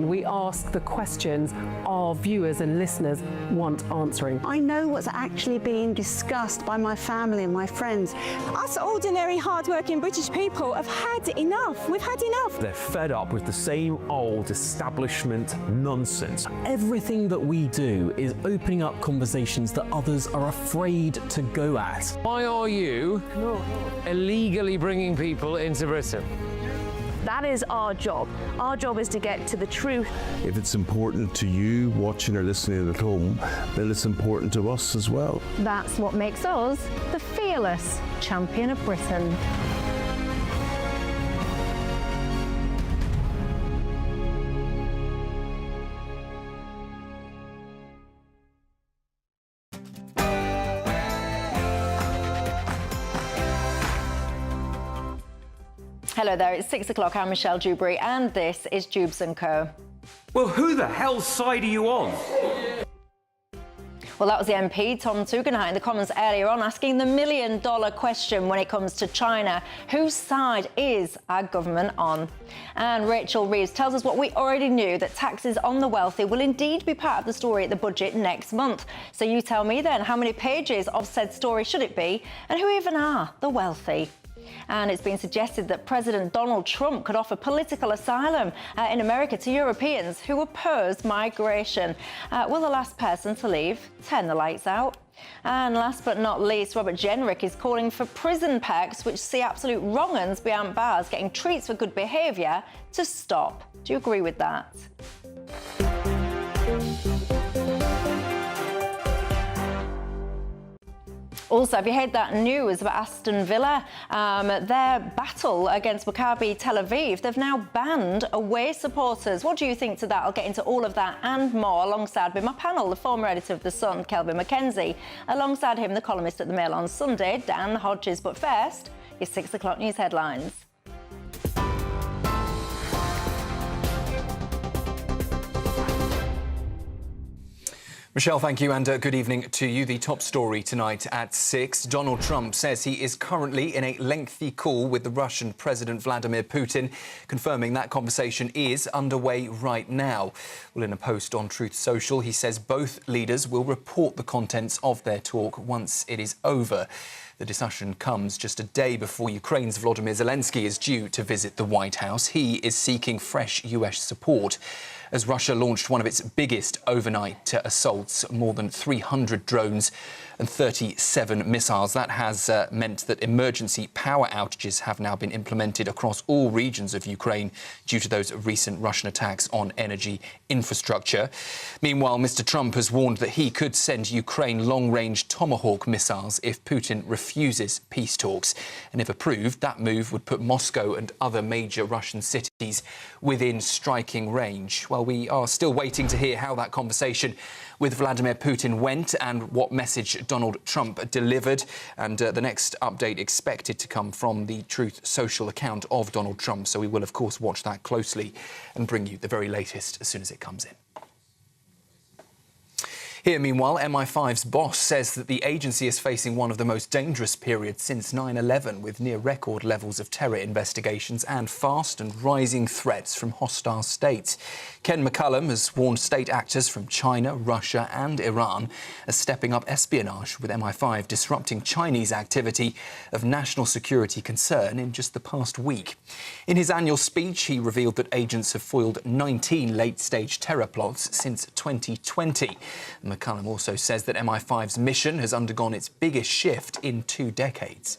We ask the questions our viewers and listeners want answering. I know what's actually being discussed by my family and my friends. Us ordinary, hard-working British people have had enough. We've had enough. They're fed up with the same old establishment nonsense. Everything that we do is opening up conversations that others are afraid to go at. Why are you illegally bringing people into Britain? That is our job. Our job is to get to the truth. If it's important to you watching or listening at home, then it's important to us as well. That's what makes us the fearless champion of Britain. Hello there, it's 6 o'clock. I'm Michelle Dewberry and this is Dewbs & Co. Well, who the hell's side are you on? Well, that was the MP, Tom Tugendhat, in the Commons earlier on, asking the million-dollar question when it comes to China. Whose side is our government on? And Rachel Reeves tells us what we already knew, that taxes on the wealthy will indeed be part of the story at the budget next month. So you tell me then, how many pages of said story should it be? And who even are the wealthy? And it's been suggested that President Donald Trump could offer political asylum in America to Europeans who oppose migration. Will the last person to leave turn the lights out? And last but not least, Robert Jenrick is calling for prison perks, which see absolute wrong-uns behind bars getting treats for good behaviour, to stop. Do you agree with that? Also, have you heard that news about Aston Villa? Their battle against Maccabi Tel Aviv, they've now banned away supporters. What do you think to that? I'll get into all of that and more alongside with my panel, the former editor of The Sun, Kelvin Mackenzie. Alongside him, the columnist at The Mail on Sunday, Dan Hodges. But first, your 6 o'clock news headlines. Michelle, thank you, and good evening to you. The top story tonight at 6. Donald Trump says he is currently in a lengthy call with the Russian President Vladimir Putin, confirming that conversation is underway right now. Well, in a post on Truth Social, he says both leaders will report the contents of their talk once it is over. The discussion comes just a day before Ukraine's Volodymyr Zelensky is due to visit the White House. He is seeking fresh US support as Russia launched one of its biggest overnight assaults, more than 300 drones and 37 missiles. That has meant that emergency power outages have now been implemented across all regions of Ukraine due to those recent Russian attacks on energy infrastructure. Meanwhile, Mr. Trump has warned that he could send Ukraine long-range Tomahawk missiles if Putin refuses peace talks. And if approved, that move would put Moscow and other major Russian cities within striking range. Well, we are still waiting to hear how that conversation with Vladimir Putin went and what message Donald Trump delivered. And the next update expected to come from the Truth Social account of Donald Trump. So we will, of course, watch that closely and bring you the very latest as soon as it comes in. Here, meanwhile, MI5's boss says that the agency is facing one of the most dangerous periods since 9/11, with near-record levels of terror investigations and fast and rising threats from hostile states. Ken McCullum has warned state actors from China, Russia and Iran are stepping up espionage, with MI5 disrupting Chinese activity of national security concern in just the past week. In his annual speech, he revealed that agents have foiled 19 late-stage terror plots since 2020. McCullum also says that MI5's mission has undergone its biggest shift in 2 decades.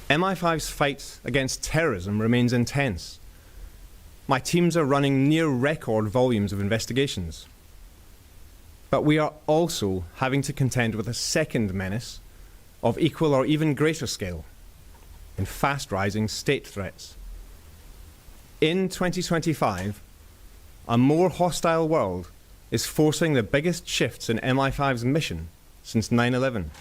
MI5's fight against terrorism remains intense. My teams are running near-record volumes of investigations. But we are also having to contend with a second menace of equal or even greater scale in fast-rising state threats. In 2025, a more hostile world is forcing the biggest shifts in MI5's mission since 9/11.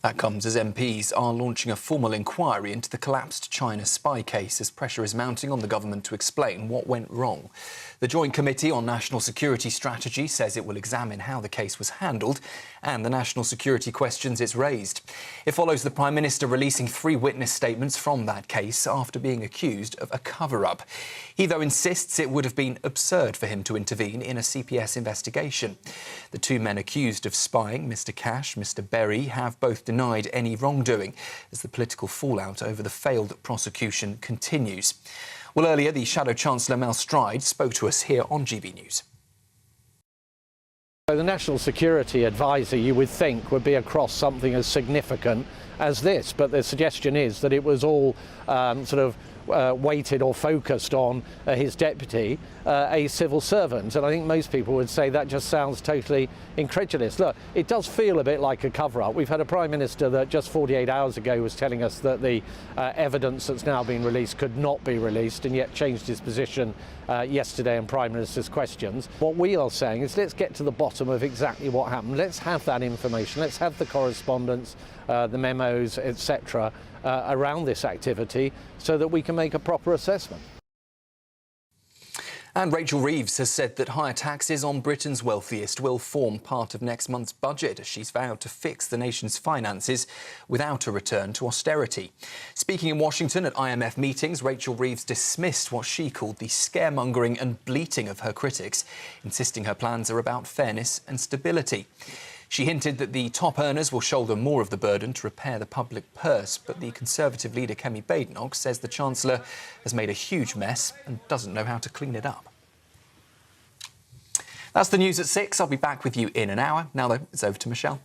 That comes as MPs are launching a formal inquiry into the collapsed China spy case as pressure is mounting on the government to explain what went wrong. The Joint Committee on National Security Strategy says it will examine how the case was handled and the national security questions it's raised. It follows the Prime Minister releasing 3 witness statements from that case after being accused of a cover-up. He, though, insists it would have been absurd for him to intervene in a CPS investigation. The 2 men accused of spying, Mr Cash, Mr Berry, have both denied any wrongdoing as the political fallout over the failed prosecution continues. Well, earlier, the Shadow Chancellor Mel Stride spoke to us here on GB News. The National Security Advisor, you would think, would be across something as significant as this, but the suggestion is that it was all weighted or focused on his deputy, a civil servant, and I think most people would say that just sounds totally incredulous. Look, it does feel a bit like a cover-up. We've had a Prime Minister that just 48 hours ago was telling us that the evidence that's now been released could not be released, and yet changed his position yesterday in Prime Minister's questions. What we are saying is let's get to the bottom of exactly what happened. Let's have that information. Let's have the correspondence, the memos, etc., around this activity so that we can make a proper assessment. And Rachel Reeves has said that higher taxes on Britain's wealthiest will form part of next month's budget as she's vowed to fix the nation's finances without a return to austerity. Speaking in Washington at IMF meetings, Rachel Reeves dismissed what she called the scaremongering and bleating of her critics, insisting her plans are about fairness and stability. She hinted that the top earners will shoulder more of the burden to repair the public purse, but the Conservative leader Kemi Badenoch says the Chancellor has made a huge mess and doesn't know how to clean it up. That's the news at 6. I'll be back with you in an hour. Now, though, it's over to Michelle.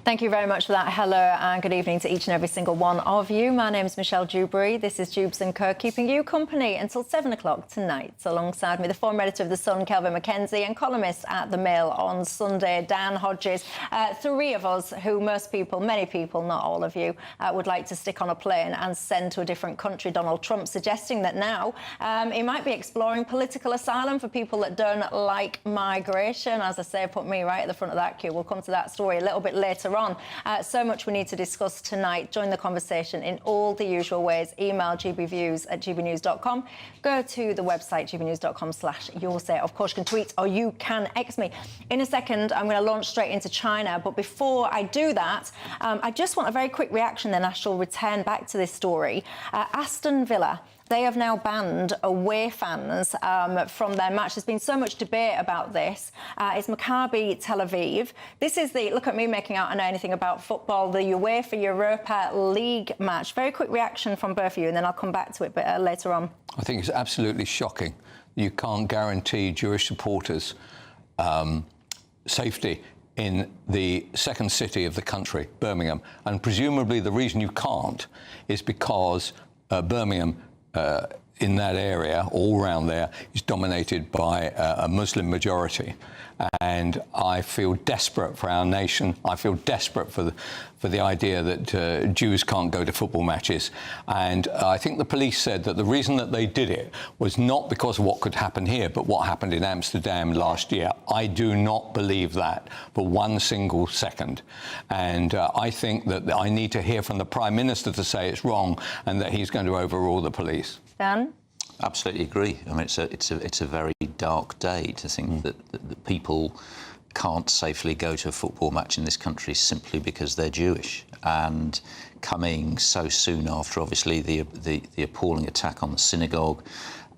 Thank you very much for that. Hello and good evening to each and every single one of you. My name is Michelle Dewberry. This is Dewbs & Co, keeping you company until 7 o'clock tonight. Alongside me, the former editor of The Sun, Kelvin Mackenzie, and columnist at The Mail on Sunday, Dan Hodges. 3 of us who most people, many people, not all of you, would like to stick on a plane and send to a different country. Donald Trump suggesting that now he might be exploring political asylum for people that don't like migration. As I say, put me right at the front of that queue. We'll come to that story a little bit later on. So much we need to discuss tonight. Join the conversation in all the usual ways. Email gbviews@gbnews.com. Go to the website gbnews.com/yoursay. Of course, you can tweet or you can X me. In a second, I'm going to launch straight into China. But before I do that, I just want a very quick reaction, then I shall return back to this story. Aston Villa. They have now banned away fans from their match. There's been so much debate about this. It's Maccabi Tel Aviv. This is the, look at me making out I know anything about football, the UEFA Europa League match. Very quick reaction from both of you, and then I'll come back to it later on. I think it's absolutely shocking. You can't guarantee Jewish supporters safety in the second city of the country, Birmingham. And presumably the reason you can't is because Birmingham in that area, all around there, is dominated by a Muslim majority. And I feel desperate for our nation. I feel desperate for the idea that Jews can't go to football matches. And I think the police said that the reason that they did it was not because of what could happen here, but what happened in Amsterdam last year. I do not believe that for one single second. And I think that I need to hear from the Prime Minister to say it's wrong and that he's going to overrule the police. Dan? Absolutely agree. I mean, it's a very dark day to think that people can't safely go to a football match in this country simply because they're Jewish. And coming so soon after, obviously, the appalling attack on the synagogue.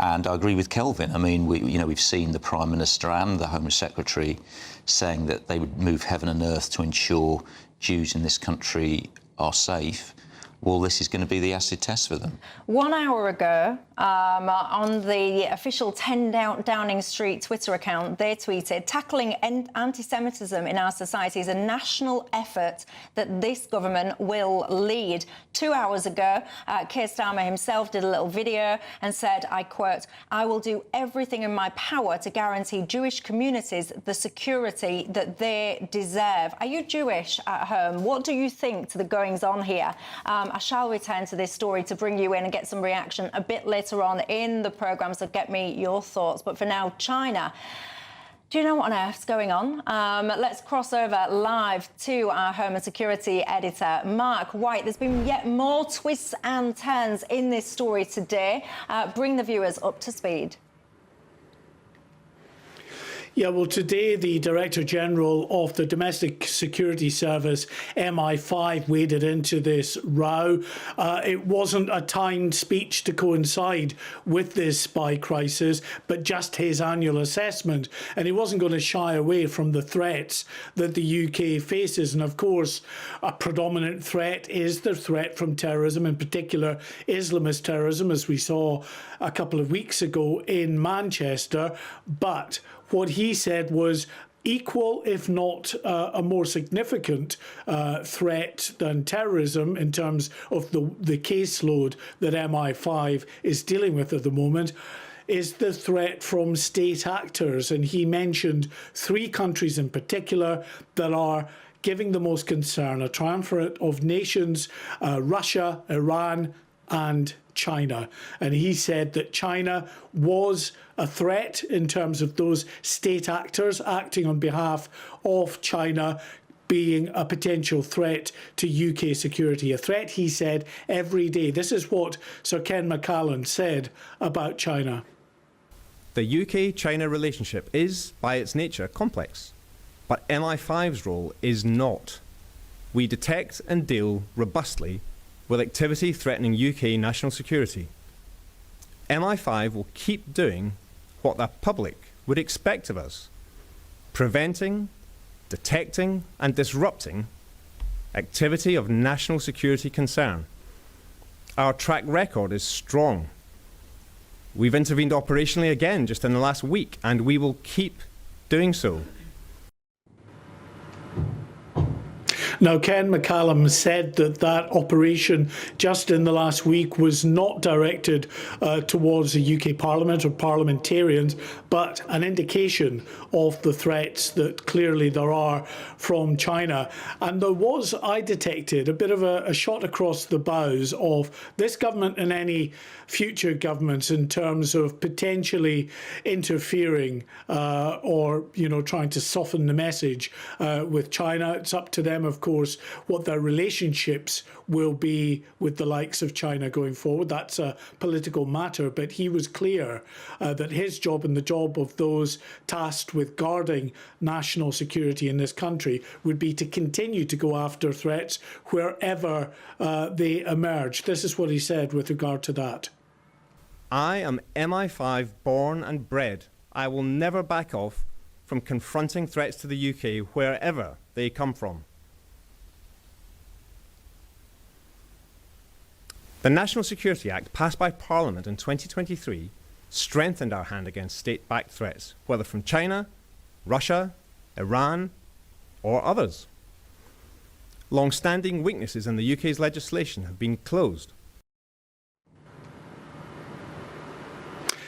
And I agree with Kelvin. I mean, we've seen the Prime Minister and the Home Secretary saying that they would move heaven and earth to ensure Jews in this country are safe. Well, this is going to be the acid test for them. 1 hour ago, on the official 10 Downing Street Twitter account, they tweeted, tackling anti-Semitism in our society is a national effort that this government will lead. 2 hours ago, Keir Starmer himself did a little video and said, I quote, I will do everything in my power to guarantee Jewish communities the security that they deserve. Are you Jewish at home? What do you think to the goings-on here? I shall return to this story to bring you in and get some reaction a bit later later on in the programme, so get me your thoughts. But for now, China. Do you know what on earth's going on? Let's cross over live to our Home and Security editor, Mark White. There's been yet more twists and turns in this story today. Bring the viewers up to speed. Yeah, well, today the Director General of the Domestic Security Service, MI5, waded into this row. It wasn't a timed speech to coincide with this spy crisis, but just his annual assessment. And he wasn't going to shy away from the threats that the UK faces. And of course, a predominant threat is the threat from terrorism, in particular Islamist terrorism, as we saw a couple of weeks ago in Manchester. But what he said was equal, if not a more significant threat than terrorism in terms of the caseload that MI5 is dealing with at the moment, is the threat from state actors. And he mentioned 3 countries in particular that are giving the most concern: a triumvirate of nations, Russia, Iran and China. And he said that China was a threat in terms of those state actors acting on behalf of China being a potential threat to UK security. A threat, he said, every day. This is what Sir Ken McCallum said about China. The UK-China relationship is, by its nature, complex, but MI5's role is not. We detect and deal robustly with activity threatening UK national security. MI5 will keep doing what the public would expect of us: preventing, detecting and disrupting activity of national security concern. Our track record is strong. We've intervened operationally again just in the last week, and we will keep doing so. Now, Ken McCallum said that that operation just in the last week was not directed towards the UK Parliament or parliamentarians, but an indication of the threats that clearly there are from China. And there was, I detected, a bit of a shot across the bows of this government and any future governments in terms of potentially interfering or, trying to soften the message with China. It's up to them, of course, what their relationships will be with the likes of China going forward. That's a political matter, but he was clear that his job and the job of those tasked with guarding national security in this country would be to continue to go after threats wherever they emerge. This is what he said with regard to that. I am MI5 born and bred. I will never back off from confronting threats to the UK wherever they come from. The National Security Act, passed by Parliament in 2023, strengthened our hand against state-backed threats, whether from China, Russia, Iran, or others. Long-standing weaknesses in the UK's legislation have been closed.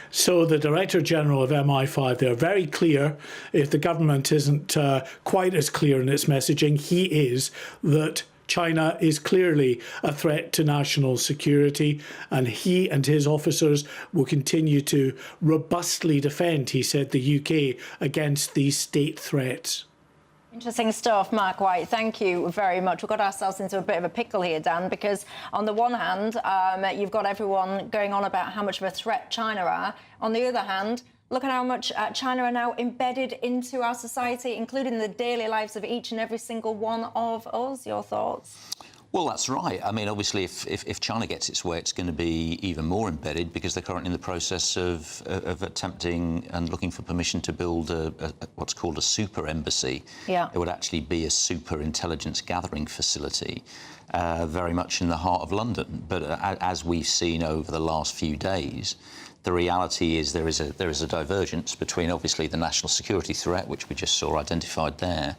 So the Director General of MI5, they're very clear. If the government isn't quite as clear in its messaging, he is, that China is clearly a threat to national security, and he and his officers will continue to robustly defend, he said, the UK against these state threats. Interesting stuff, Mark White. Thank you very much. We've got ourselves into a bit of a pickle here, Dan, because on the one hand, you've got everyone going on about how much of a threat China are. On the other hand, look at how much China are now embedded into our society, including the daily lives of each and every single one of us. Your thoughts? Well, that's right. I mean, obviously, if China gets its way, it's going to be even more embedded, because they're currently in the process of attempting and looking for permission to build what's called a super embassy. Yeah. It would actually be a super intelligence gathering facility, very much in the heart of London. But as we've seen over the last few days, the reality is there is a divergence between, obviously, the national security threat, which we just saw identified there,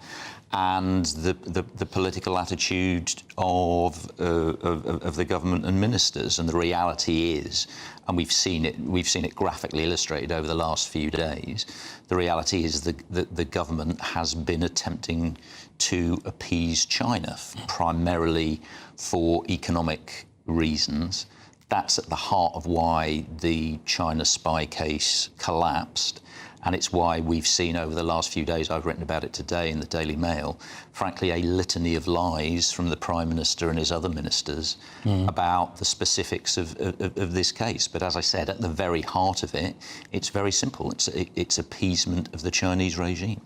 and the political attitude of the government and ministers. And the reality is, and we've seen it graphically illustrated over the last few days, the reality is that the government has been attempting to appease China, primarily for economic reasons, That's at the heart of why the China spy case collapsed. And it's why we've seen over the last few days, I've written about it today in the Daily Mail, frankly, a litany of lies from the Prime Minister and his other ministers about the specifics of this case. But as I said, at the very heart of it, it's very simple. It's appeasement of the Chinese regime.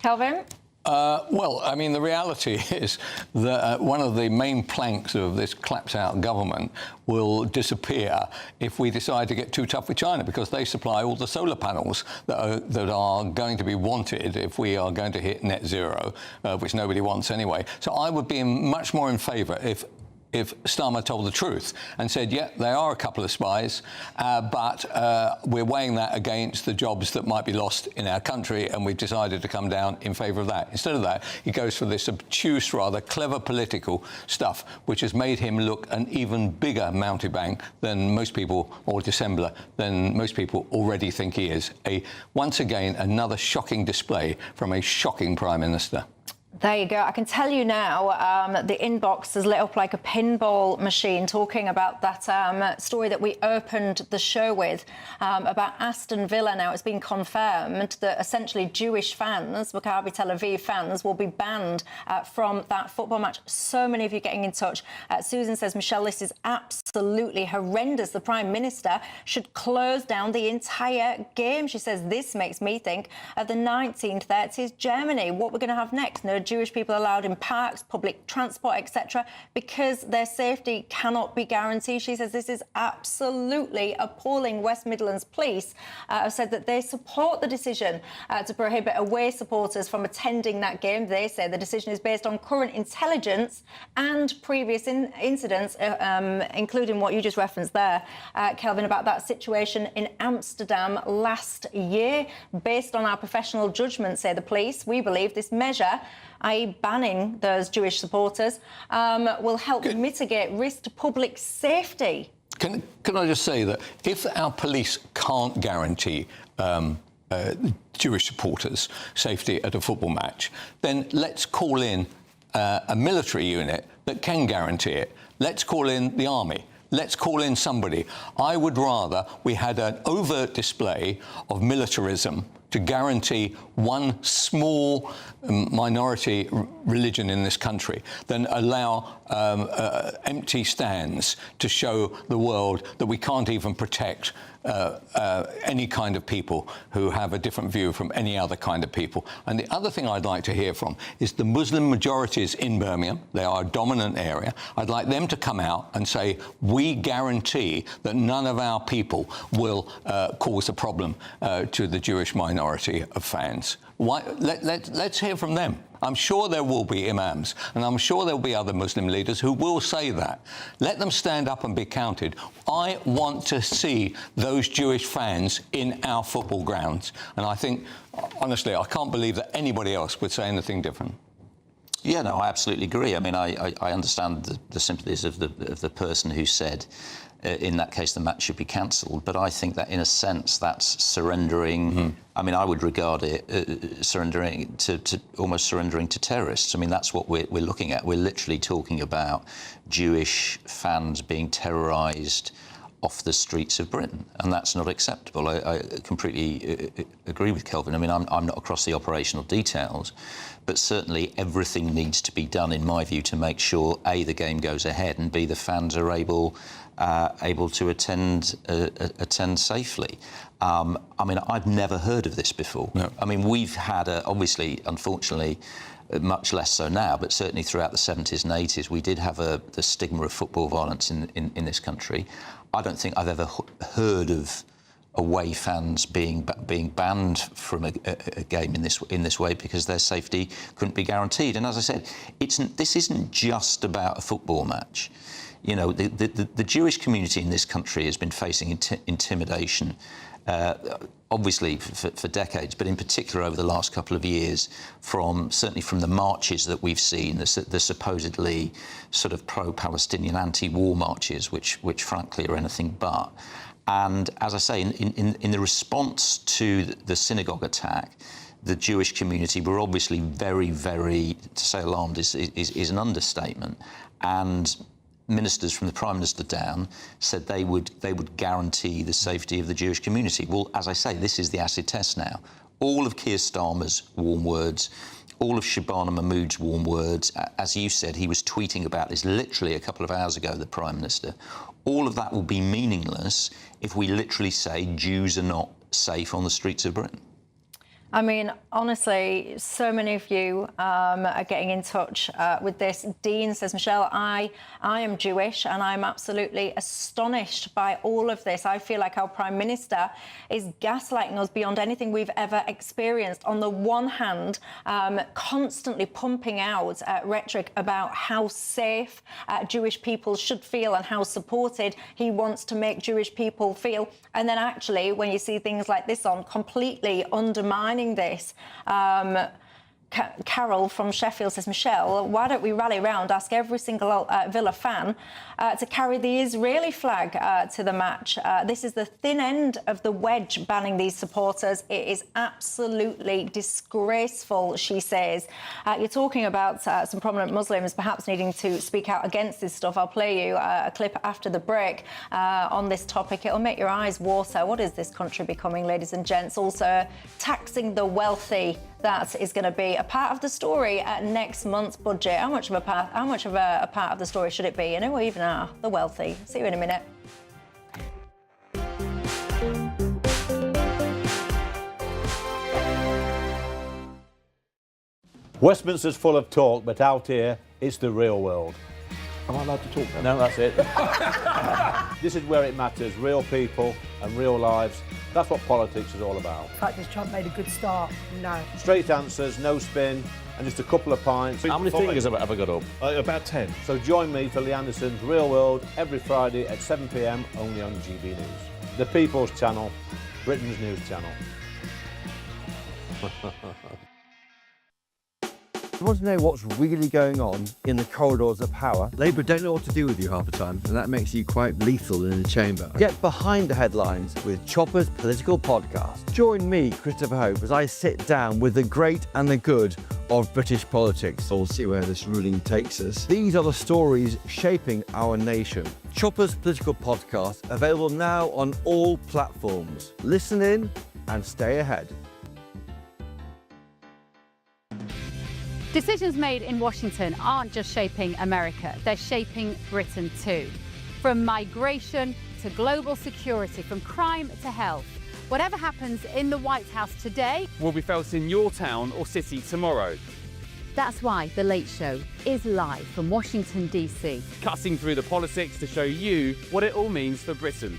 Kelvin? Well, I mean, the reality is that one of the main planks of this clapped-out government will disappear if we decide to get too tough with China, because they supply all the solar panels that are going to be wanted if we are going to hit net zero, which nobody wants anyway. So I would be much more in favour if Starmer told the truth and said, yeah, they are a couple of spies, but we're weighing that against the jobs that might be lost in our country, and we've decided to come down in favour of that. Instead of that, he goes for this obtuse, rather clever political stuff, which has made him look an even bigger mountebank than most people, or dissembler, than most people already think he is. Once again, another shocking display from a shocking Prime Minister. There you go. I can tell you now, the inbox has lit up like a pinball machine talking about that story that we opened the show with about Aston Villa. Now, it's been confirmed that essentially Jewish fans, Maccabi Tel Aviv fans, will be banned from that football match. So many of you getting in touch. Susan says, Michelle, this is absolutely horrendous. The Prime Minister should close down the entire game. She says, this makes me think of the 1930s Germany. What we're going to have next? No Jewish people allowed in parks, public transport, etc., because their safety cannot be guaranteed. She says this is absolutely appalling. West Midlands Police have said that they support the decision to prohibit away supporters from attending that game. They say the decision is based on current intelligence and previous incidents, including what you just referenced there, Kelvin, about that situation in Amsterdam last year. Based on our professional judgment, say the police, we believe this measure, i.e. banning those Jewish supporters, will help mitigate risk to public safety. Can I just say that if our police can't guarantee Jewish supporters' safety at a football match, then let's call in a military unit that can guarantee it. Let's call in the army. Let's call in somebody. I would rather we had an overt display of militarism to guarantee one small minority religion in this country than allow empty stands to show the world that we can't even protect any kind of people who have a different view from any other kind of people. And the other thing I'd like to hear from is the Muslim majorities in Birmingham. They are a dominant area. I'd like them to come out and say, we guarantee that none of our people will cause a problem to the Jewish minority of fans. Let's hear from them. I'm sure there will be imams, and I'm sure there will be other Muslim leaders who will say that. Let them stand up and be counted. I want to see those Jewish fans in our football grounds. And I think, honestly, I can't believe that anybody else would say anything different. Yeah, no, I absolutely agree. I mean, I understand the sympathies of the person who said, in that case, the match should be cancelled. But I think that, in a sense, that's surrendering. I mean, I would regard it almost surrendering to terrorists. I mean, that's what we're looking at. We're literally talking about Jewish fans being terrorised off the streets of Britain, and that's not acceptable. I completely agree with Kelvin. I mean, I'm not across the operational details, but certainly everything needs to be done, in my view, to make sure A, the game goes ahead, and B, the fans are able to attend safely. I mean, I've never heard of this before. No. I mean, we've had, obviously, unfortunately, much less so now, but certainly throughout the 70s and 80s, we did have the stigma of football violence in this country. I don't think I've ever heard of away fans being banned from a game in this way because their safety couldn't be guaranteed. And as I said, this isn't just about a football match. You know, the Jewish community in this country has been facing intimidation, obviously for decades, but in particular over the last couple of years, certainly from the marches that we've seen, the supposedly sort of pro-Palestinian anti-war marches, which frankly are anything but. And as I say, in the response to the synagogue attack, the Jewish community were obviously very, very, to say alarmed is an understatement. And ministers from the Prime Minister down said they would guarantee the safety of the Jewish community. Well, as I say, this is the acid test now. All of Keir Starmer's warm words, all of Shabana Mahmood's warm words, as you said, he was tweeting about this literally a couple of hours ago, the Prime Minister. All of that will be meaningless if we literally say Jews are not safe on the streets of Britain. I mean, honestly, so many of you are getting in touch with this. Dean says, Michelle, I am Jewish and I'm absolutely astonished by all of this. I feel like our Prime Minister is gaslighting us beyond anything we've ever experienced. On the one hand, constantly pumping out rhetoric about how safe Jewish people should feel and how supported he wants to make Jewish people feel. And then actually, when you see things like this on, completely undermining this. Carol from Sheffield says, Michelle, why don't we rally round, ask every single Villa fan to carry the Israeli flag to the match? This is the thin end of the wedge banning these supporters. It is absolutely disgraceful, she says. You're talking about some prominent Muslims perhaps needing to speak out against this stuff. I'll play you a clip after the break on this topic. It'll make your eyes water. What is this country becoming, ladies and gents? Also, taxing the wealthy. That is going to be a part of the story at next month's budget. How much of a part of the story should it be? You know, we even are the wealthy. See you in a minute. Westminster's full of talk, but out here, it's the real world. Am I allowed to talk now? No, that's it. This is where it matters. Real people and real lives. That's what politics is all about. In fact, has Trump made a good start? No. Straight answers, no spin, and just a couple of pints. How many fingers have I got up? About 10. So join me for Lee Anderson's Real World every Friday at 7 p.m. only on GB News. The People's Channel, Britain's news channel. You want to know what's really going on in the corridors of power? Labour don't know what to do with you half the time, and that makes you quite lethal in the chamber. Get behind the headlines with Chopper's Political Podcast. Join me, Christopher Hope, as I sit down with the great and the good of British politics. We'll see where this ruling takes us. These are the stories shaping our nation. Chopper's Political Podcast, available now on all platforms. Listen in and stay ahead. Decisions made in Washington aren't just shaping America, they're shaping Britain too. From migration to global security, from crime to health. Whatever happens in the White House today will be felt in your town or city tomorrow. That's why The Late Show is live from Washington, D.C. Cutting through the politics to show you what it all means for Britain.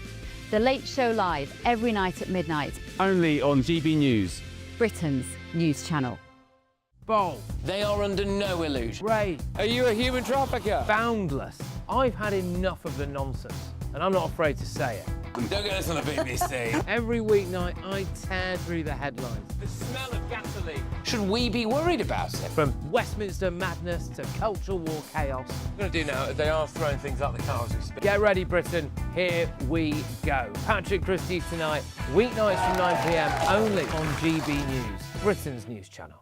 The Late Show live every night at midnight. Only on GB News, Britain's news channel. Bold. They are under no illusion. Ray. Are you a human trafficker? Boundless. I've had enough of the nonsense, and I'm not afraid to say it. Don't get us on the BBC. Every weeknight, I tear through the headlines. The smell of gasoline. Should we be worried about it? From Westminster madness to cultural war chaos. What I'm going to do now, they are throwing things out the car as we speak. Get ready, Britain. Here we go. Patrick Christie's tonight, weeknights from 9 p.m. only on GB News, Britain's news channel.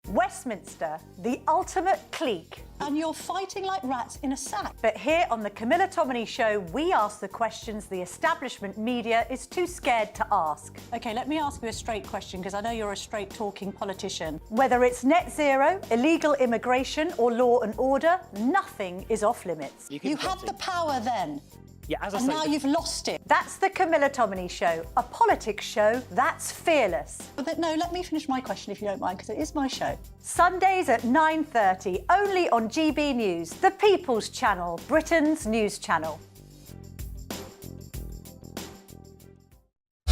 Westminster, the ultimate clique. And you're fighting like rats in a sack. But here on the Camilla Tominey Show, we ask the questions the establishment media is too scared to ask. OK, let me ask you a straight question, because I know you're a straight-talking politician. Whether it's net zero, illegal immigration or law and order, nothing is off limits. You had the power then. Yeah, as I and say, now you've lost it. That's the Camilla Tominey Show, a politics show that's fearless. But no, let me finish my question if you don't mind, because it is my show. Sundays at 9:30, only on GB News, the People's Channel, Britain's news channel.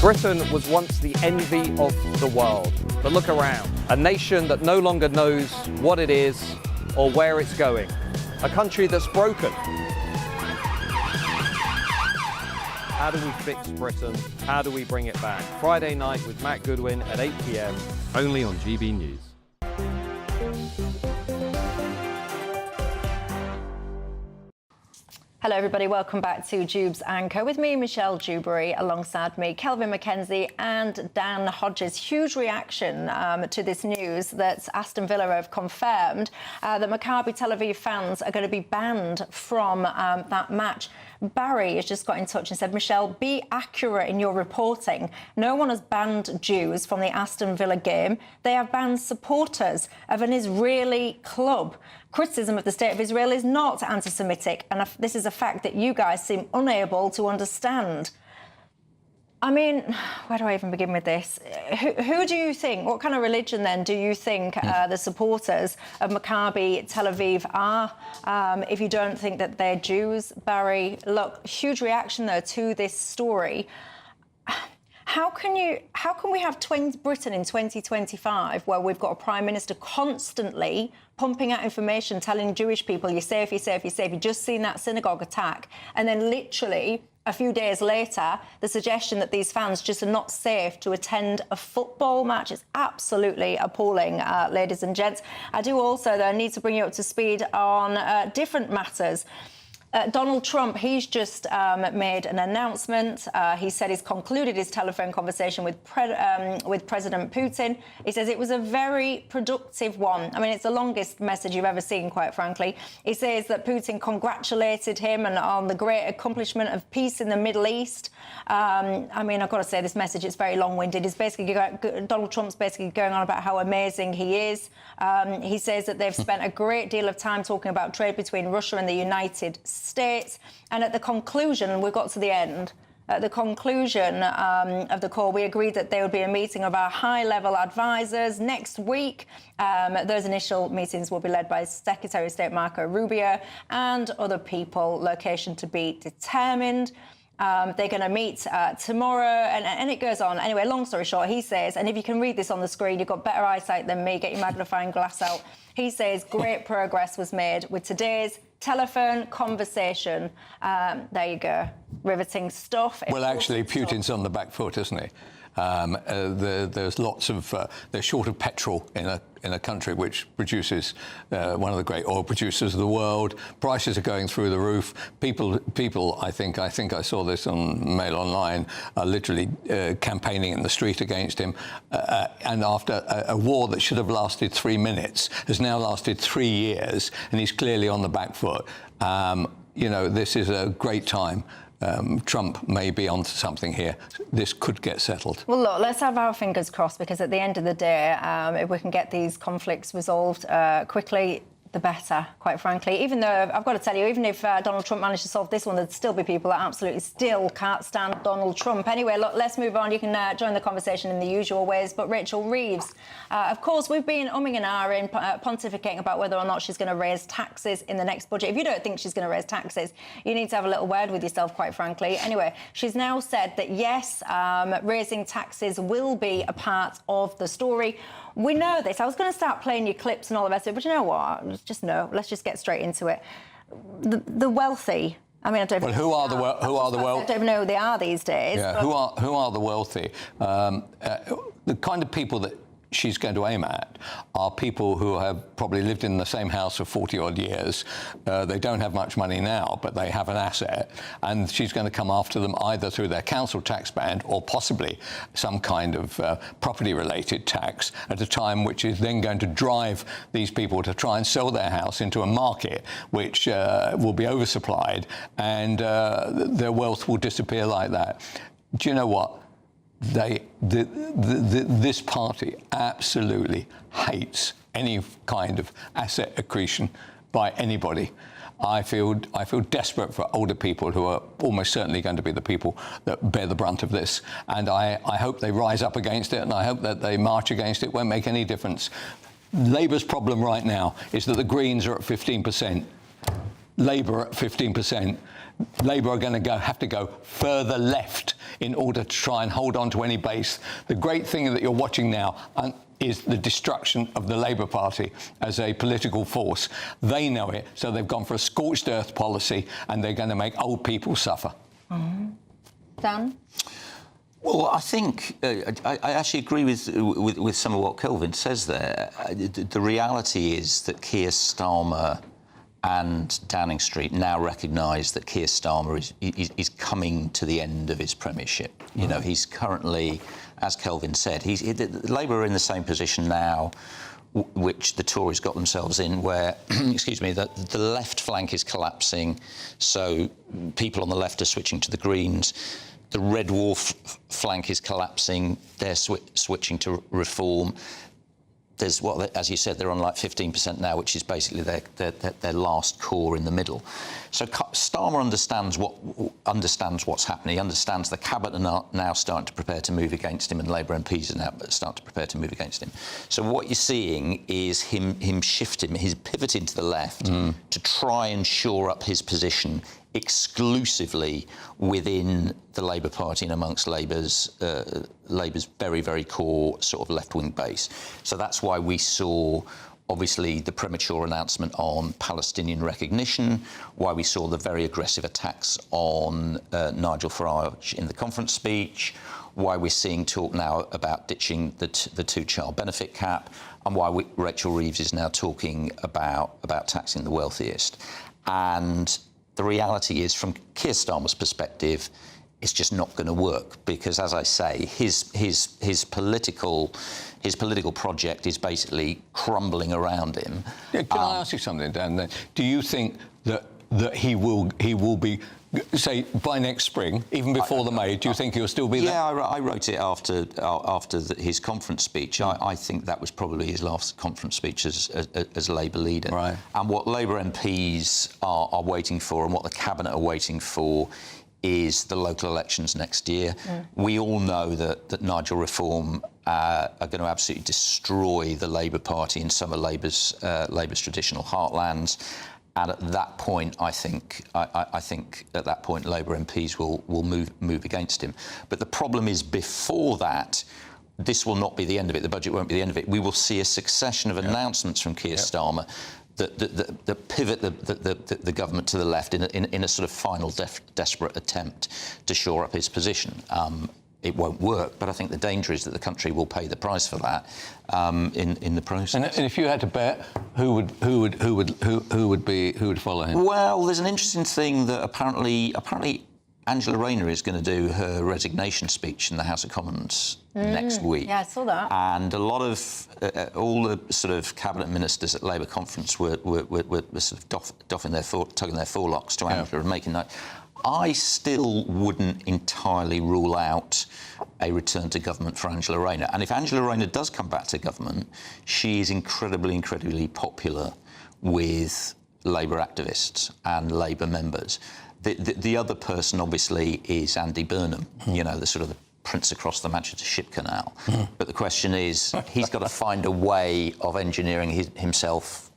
Britain was once the envy of the world. But look around. A nation that no longer knows what it is or where it's going. A country that's broken. How do we fix Britain? How do we bring it back? Friday night with Matt Goodwin at 8 p.m. only on GB News. Hello, everybody. Welcome back to Dewbs and Co. With me, Michelle Dewberry, alongside me, Kelvin McKenzie and Dan Hodges. Huge reaction to this news that Aston Villa have confirmed that Maccabi Tel Aviv fans are going to be banned from that match. Barry has just got in touch and said, Michelle, be accurate in your reporting. No one has banned Jews from the Aston Villa game. They have banned supporters of an Israeli club. Criticism of the state of Israel is not anti-Semitic, and this is a fact that you guys seem unable to understand. I mean, where do I even begin with this? Who do you think, what kind of religion then do you think the supporters of Maccabi Tel Aviv are, if you don't think that they're Jews? Barry, look, huge reaction though to this story. How can we have Britain in 2025 where we've got a Prime Minister constantly pumping out information, telling Jewish people, you're safe, you're safe, you're safe. You've just seen that synagogue attack. And then literally a few days later, the suggestion that these fans just are not safe to attend a football match is absolutely appalling, ladies and gents. I do also, though, need to bring you up to speed on different matters. Donald Trump, he's just made an announcement. He said he's concluded his telephone conversation with President Putin. He says it was a very productive one. I mean, it's the longest message you've ever seen, quite frankly. He says that Putin congratulated him on the great accomplishment of peace in the Middle East. I mean, I've got to say, this message is very long-winded. It's basically Donald Trump's basically going on about how amazing he is. He says that they've spent a great deal of time talking about trade between Russia and the United States. And at the conclusion, and we've got to the end, at the conclusion of the call, we agreed that there would be a meeting of our high-level advisors next week. Those initial meetings will be led by Secretary of State Marco Rubio and other people, location to be determined. They're going to meet tomorrow, and it goes on. Anyway, long story short, he says, and if you can read this on the screen, you've got better eyesight than me, get your magnifying glass out. He says great progress was made with today's telephone conversation. There you go. Riveting stuff. Well, actually, Putin's on the back foot, isn't he? There's lots of they're short of petrol in a country which produces one of the great oil producers of the world. Prices are going through the roof. People, I think I saw this on Mail Online, are literally campaigning in the street against him. And after a war that should have lasted 3 minutes has now lasted 3 years, and he's clearly on the back foot. You know, this is a great time. Trump may be onto something here. This could get settled. Well, look, let's have our fingers crossed, because at the end of the day, if we can get these conflicts resolved quickly, the better, quite frankly. Even though, I've got to tell you, even if Donald Trump managed to solve this one, there'd still be people that absolutely still can't stand Donald Trump. Anyway, look, let's move on. You can join the conversation in the usual ways. But Rachel Reeves, of course, we've been umming and ahhing, pontificating about whether or not she's going to raise taxes in the next budget. If you don't think she's going to raise taxes, you need to have a little word with yourself, quite frankly. Anyway, she's now said that, yes, raising taxes will be a part of the story. We know this. I was going to start playing you clips and all the rest of it, but you know what? Just no. Let's just get straight into it. The wealthy. I mean, I don't. Well, who are the wealthy? I don't even know who they are these days. Yeah. Who are the wealthy? The kind of people that she's going to aim at are people who have probably lived in the same house for 40-odd years. They don't have much money now, but they have an asset, and she's going to come after them either through their council tax band or possibly some kind of property-related tax at a time which is then going to drive these people to try and sell their house into a market which will be oversupplied, and their wealth will disappear like that. Do you know what? This party absolutely hates any kind of asset accretion by anybody. I feel desperate for older people who are almost certainly going to be the people that bear the brunt of this. And I hope they rise up against it, and I hope that they march against it. It won't make any difference. Labour's problem right now is that the Greens are at 15%, Labour at 15%. Labour are going to have to go further left in order to try and hold on to any base. The great thing that you're watching now is the destruction of the Labour Party as a political force. They know it, so they've gone for a scorched earth policy, and they're going to make old people suffer. Mm-hmm. Dan? Well, I think I actually agree with some of what Kelvin says there. The reality is that Keir Starmer and Downing Street now recognise that Keir Starmer is coming to the end of his premiership. You know, he's currently, as Kelvin said, Labour are in the same position now which the Tories got themselves in, where, excuse me, the left flank is collapsing, so people on the left are switching to the Greens. The Red Wolf flank is collapsing, they're switching to Reform. There's as you said, they're on like 15% now, which is basically their last core in the middle. So Starmer understands what's happening. He understands the cabinet are now starting to prepare to move against him, and Labour MPs are now starting to prepare to move against him. So what you're seeing is him shifting, he's pivoting to the left to try and shore up his position exclusively within the Labour Party and amongst Labour's very, very core sort of left-wing base. So that's why we saw, obviously, the premature announcement on Palestinian recognition, why we saw the very aggressive attacks on Nigel Farage in the conference speech, why we're seeing talk now about ditching the two-child benefit cap, and why Rachel Reeves is now talking about taxing the wealthiest. And the reality is, from Keir Starmer's perspective, it's just not going to work because, as I say, his political project is basically crumbling around him. Yeah, can I ask you something, Dan? Then, do you think that he will be, say, by next spring, even before the May? Do you think he'll still be there? Yeah, I wrote it after his conference speech. I think that was probably his last conference speech as Labour leader. Right. And what Labour MPs are waiting for, and what the cabinet are waiting for, is the local elections next year. We all know that Nigel Reform are going to absolutely destroy the Labour Party in some of Labour's traditional heartlands. And at that point, I think at that point Labour MPs will move against him. But the problem is, before that, this will not be the end of it. The budget won't be the end of it. We will see a succession of announcements from Keir Starmer that pivot the government to the left in a sort of final desperate attempt to shore up his position. It won't work, but I think the danger is that the country will pay the price for that in the process. And if you had to bet, who would follow him? Well, there's an interesting thing that apparently Angela Rayner is going to do her resignation speech in the House of Commons next week. Yeah, I saw that. And a lot of all the sort of cabinet ministers at Labour conference were sort of tugging their forelocks to Angela and making that. I still wouldn't entirely rule out a return to government for Angela Rayner. And if Angela Rayner does come back to government, she is incredibly popular with Labour activists and Labour members. The other person, obviously, is Andy Burnham, you know, the sort of the prince across the Manchester Ship Canal. But the question is, he's got to find a way of engineering himself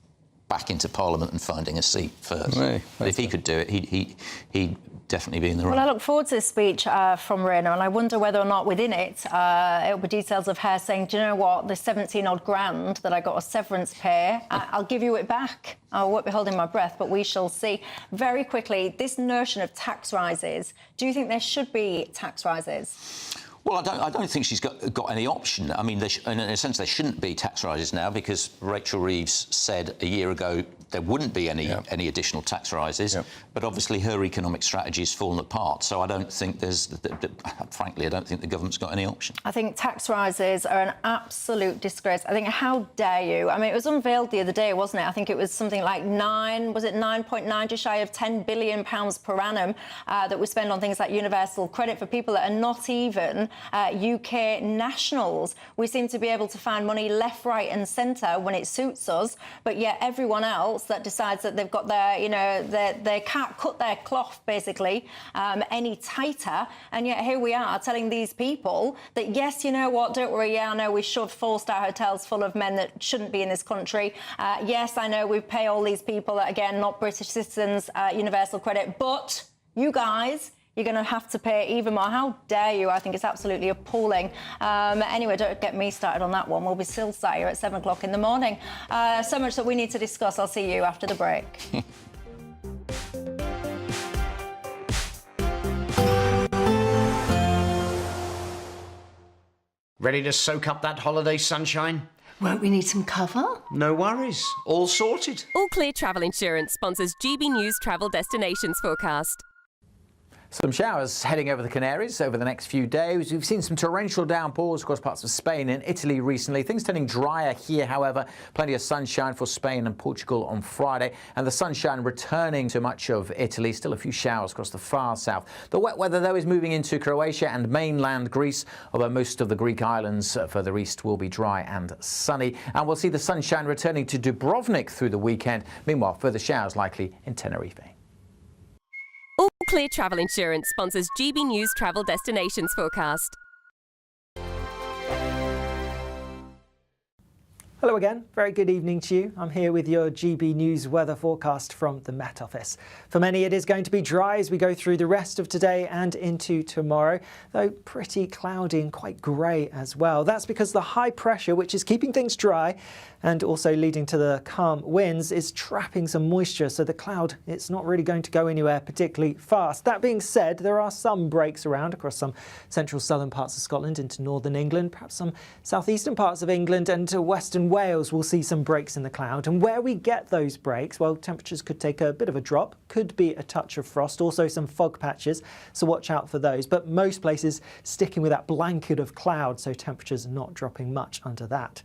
back into Parliament and finding a seat first. But if he could do it, he'd definitely be in the right. Well, I look forward to this speech from Rayner, and I wonder whether or not within it it'll be details of her saying, do you know what, the 17-odd grand that I got a severance pay, I'll give you it back. I won't be holding my breath, but we shall see. Very quickly, this notion of tax rises, do you think there should be tax rises? Well, I don't think she's got any option. I mean, in a sense, there shouldn't be tax rises now because Rachel Reeves said a year ago there wouldn't be any additional tax rises. But obviously, her economic strategy has fallen apart. So I don't think frankly, I don't think the government's got any option. I think tax rises are an absolute disgrace. I think, how dare you? I mean, it was unveiled the other day, wasn't it? I think it was something like 9.9, just shy of £10 billion per annum that we spend on things like universal credit for people that are not even UK nationals. We seem to be able to find money left, right and centre when it suits us, but yet everyone else that decides that they've got their, you know, they can't cut their cloth, basically, any tighter, and yet here we are telling these people that, yes, you know what, don't worry, I know we shove 4-star hotels full of men that shouldn't be in this country. Yes, I know we pay all these people that, again, not British citizens, universal credit, but you guys, you're going to have to pay even more. How dare you? I think it's absolutely appalling. Anyway, don't get me started on that one. We'll be still sat here at 7 o'clock in the morning. So much that we need to discuss. I'll see you after the break. Ready to soak up that holiday sunshine? Won't we need some cover? No worries, all sorted. All Clear Travel Insurance sponsors GB News Travel Destinations Forecast. Some showers heading over the Canaries over the next few days. We've seen some torrential downpours across parts of Spain and Italy recently. Things turning drier here, however. Plenty of sunshine for Spain and Portugal on Friday. And the sunshine returning to much of Italy. Still a few showers across the far south. The wet weather, though, is moving into Croatia and mainland Greece, although most of the Greek islands further east will be dry and sunny. And we'll see the sunshine returning to Dubrovnik through the weekend. Meanwhile, further showers likely in Tenerife. All Clear Travel Insurance sponsors GB News Travel Destinations Forecast. Hello again, very good evening to you. I'm here with your GB News weather forecast from the Met Office. For many it is going to be dry as we go through the rest of today and into tomorrow, though pretty cloudy and quite grey as well. That's because the high pressure, which is keeping things dry and also leading to the calm winds, is trapping some moisture, so the cloud, it's not really going to go anywhere particularly fast. That being said, there are some breaks around across some central southern parts of Scotland into northern England, perhaps some southeastern parts of England and to western Wales will see some breaks in the cloud. And where we get those breaks, well, temperatures could take a bit of a drop, could be a touch of frost, also some fog patches, so watch out for those. But most places sticking with that blanket of cloud, so temperatures not dropping much under that.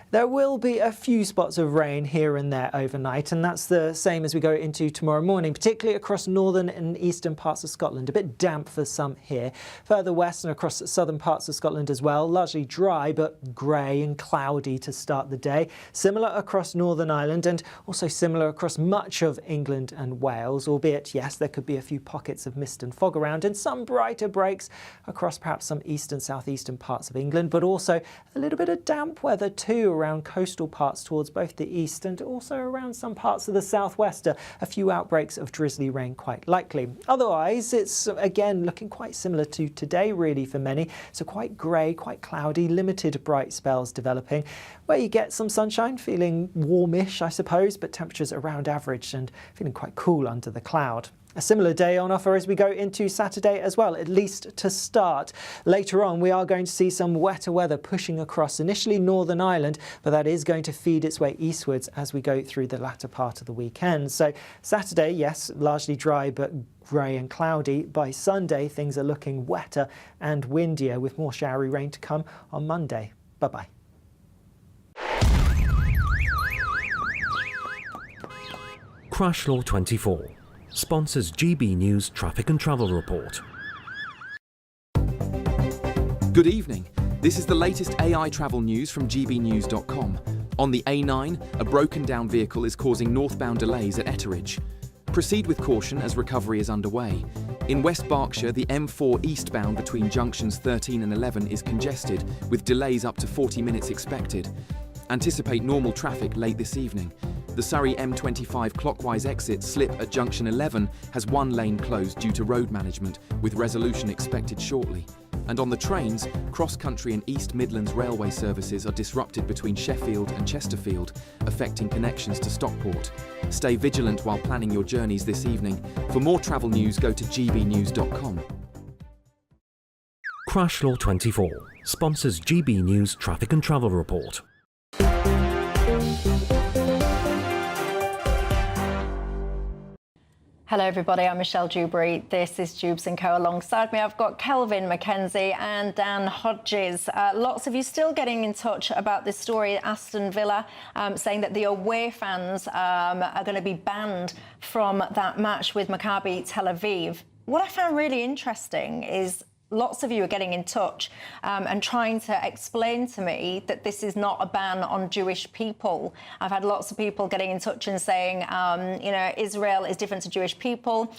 There will be a few spots of rain here and there overnight, and that's the same as we go into tomorrow morning, particularly across northern and eastern parts of Scotland. A bit damp for some here. Further west and across southern parts of Scotland as well, largely dry but grey and cloudy to start the day. Similar across Northern Ireland and also similar across much of England and Wales, albeit, yes, there could be a few pockets of mist and fog around and some brighter breaks across perhaps some eastern, southeastern parts of England, but also a little bit of damp weather too around coastal parts towards both the east and also around some parts of the southwest. A few outbreaks of drizzly rain quite likely. Otherwise, it's again looking quite similar to today really for many. So quite grey, quite cloudy, limited bright spells developing, where you get some sunshine, feeling warmish I suppose, but temperatures around average and feeling quite cool under the cloud. A similar day on offer as we go into Saturday as well, at least to start. Later on, we are going to see some wetter weather pushing across initially Northern Ireland, but that is going to feed its way eastwards as we go through the latter part of the weekend. So Saturday, yes, largely dry, but grey and cloudy. By Sunday, things are looking wetter and windier with more showery rain to come on Monday. Bye-bye. Crash Law 24 sponsors GB News Traffic and Travel Report. Good evening. This is the latest AI travel news from gbnews.com. On the A9, a broken down vehicle is causing northbound delays at Etteridge. Proceed with caution as recovery is underway. In West Berkshire, the M4 eastbound between junctions 13 and 11 is congested, with delays up to 40 minutes expected. Anticipate normal traffic late this evening. The Surrey M25 clockwise exit slip at junction 11 has one lane closed due to road management, with resolution expected shortly. And on the trains, cross-country and East Midlands railway services are disrupted between Sheffield and Chesterfield, affecting connections to Stockport. Stay vigilant while planning your journeys this evening. For more travel news, go to gbnews.com. Crash Law 24 sponsors GB News Traffic and Travel Report. Hello everybody, I'm Michelle Dewberry. This is Dewbs & Co. Alongside me I've got Kelvin McKenzie and Dan Hodges. Lots of you still getting in touch about this story, Aston Villa, saying that the away fans are going to be banned from that match with Maccabi Tel Aviv. What I found really interesting is lots of you are getting in touch and trying to explain to me that this is not a ban on Jewish people. I've had lots of people getting in touch and saying, you know, Israel is different to Jewish people.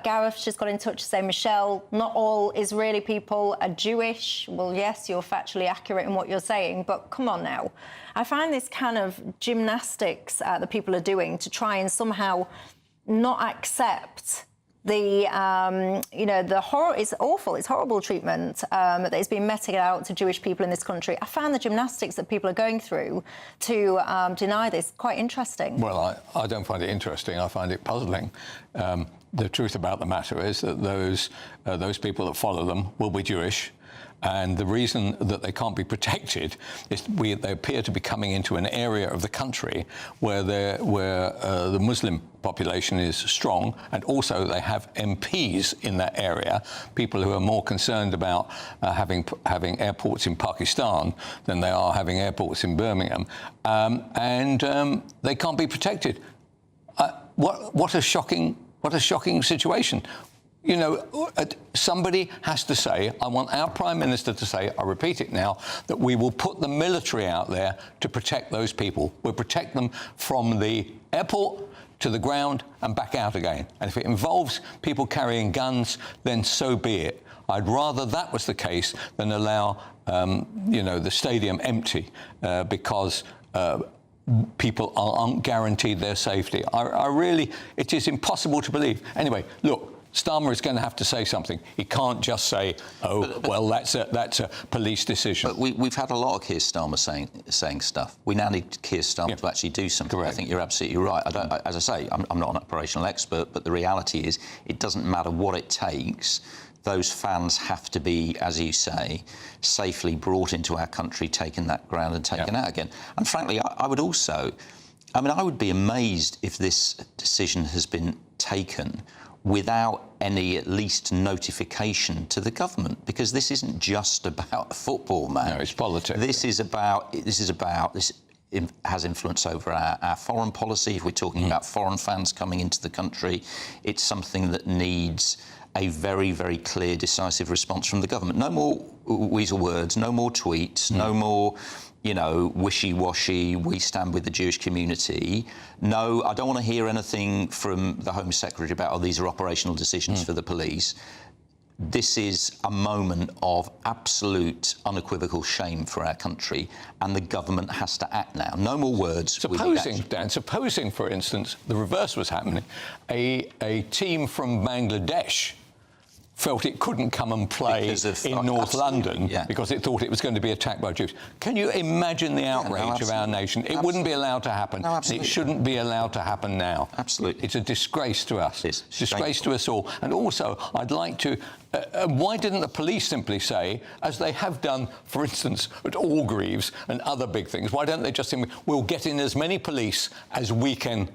Gareth just got in touch to say, Michelle, not all Israeli people are Jewish. Well, yes, you're factually accurate in what you're saying, but come on now. I find this kind of gymnastics that people are doing to try and somehow not accept the, you know, the horror is awful. It's horrible treatment that is being meted out to Jewish people in this country. I found the gymnastics that people are going through to deny this quite interesting. Well, I don't find it interesting. I find it puzzling. The truth about the matter is that those people that follow them will be Jewish. And the reason that they can't be protected is they appear to be coming into an area of the country where the Muslim population is strong, and also they have MPs in that area, people who are more concerned about having airports in Pakistan than they are having airports in Birmingham, and they can't be protected. What a shocking situation. You know, somebody has to say, I want our Prime Minister to say, I repeat it now, that we will put the military out there to protect those people. We'll protect them from the airport to the ground and back out again. And if it involves people carrying guns, then so be it. I'd rather that was the case than allow, the stadium empty because people aren't guaranteed their safety. I really, it is impossible to believe. Anyway, look, Starmer is going to have to say something. He can't just say, well, that's a police decision. But we've had a lot of Keir Starmer saying stuff. We now need Keir Starmer to actually do something. Correct. I think you're absolutely right. As I say, I'm not an operational expert, but the reality is it doesn't matter what it takes. Those fans have to be, as you say, safely brought into our country, taken that ground and taken out again. And frankly, I would be amazed if this decision has been taken without any, at least, notification to the government, because this isn't just about a football match. No, it's politics. This has influence over our foreign policy. If we're talking about foreign fans coming into the country, it's something that needs a very, very clear, decisive response from the government. No more weasel words, no more tweets, no more, wishy-washy, we stand with the Jewish community. No, I don't want to hear anything from the Home Secretary about, these are operational decisions for the police. This is a moment of absolute, unequivocal shame for our country, and the government has to act now. No more words. Supposing, for instance, the reverse was happening, a team from Bangladesh felt it couldn't come and play in North London because it thought it was going to be attacked by Jews. Can you imagine the outrage of our nation? It wouldn't be allowed to happen. No, it shouldn't be allowed to happen now. Absolutely. It's a disgrace to us. It's a disgrace to us all. And also, I'd like to... why didn't the police simply say, as they have done, for instance, at Orgreaves and other big things, why don't they just say, we'll get in as many police as we can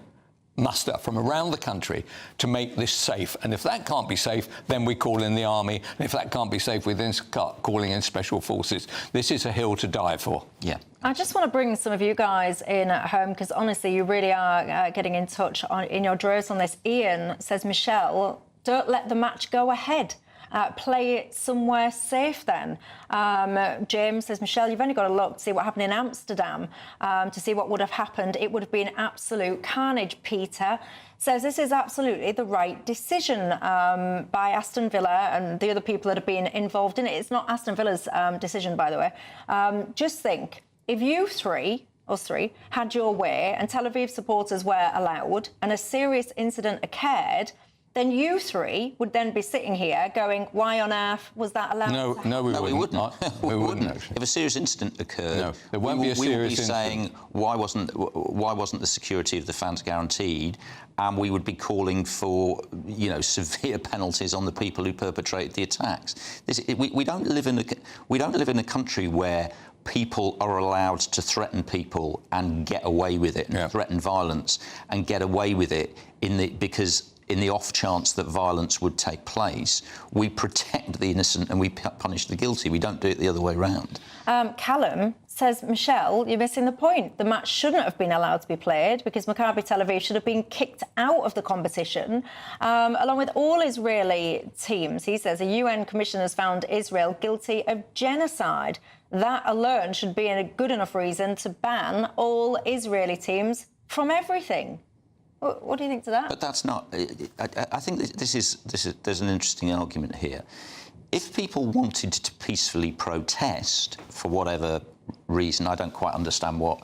muster from around the country to make this safe, and if that can't be safe, then we call in the army, and if that can't be safe, we then start calling in special forces. This is a hill to die for. Yeah. I just want to bring some of you guys in at home, because honestly, you really are getting in touch in your droves on this. Ian says, Michelle, don't let the match go ahead. Play it somewhere safe then. James says, Michelle, you've only got to look to see what happened in Amsterdam to see what would have happened. It would have been absolute carnage. Peter says this is absolutely the right decision by Aston Villa and the other people that have been involved in it. It's not Aston Villa's decision, by the way. Just think, if you us three, had your way and Tel Aviv supporters were allowed and a serious incident occurred, then you three would then be sitting here going, why on earth was that allowed to happen? No, we wouldn't. We wouldn't. If a serious incident occurred, there won't be a serious incident. Saying, why wasn't the security of the fans guaranteed? And we would be calling for, severe penalties on the people who perpetrate the attacks. We don't live in a country where people are allowed to threaten people and get away with it, and threaten violence and get away with it because in the off chance that violence would take place, we protect the innocent and we punish the guilty. We don't do it the other way around. Callum says, Michelle, you're missing the point. The match shouldn't have been allowed to be played because Maccabi Tel Aviv should have been kicked out of the competition, along with all Israeli teams. He says a UN commission has found Israel guilty of genocide. That alone should be a good enough reason to ban all Israeli teams from everything. What do you think to that? But that's not... I think there's an interesting argument here. If people wanted to peacefully protest for whatever reason, I don't quite understand what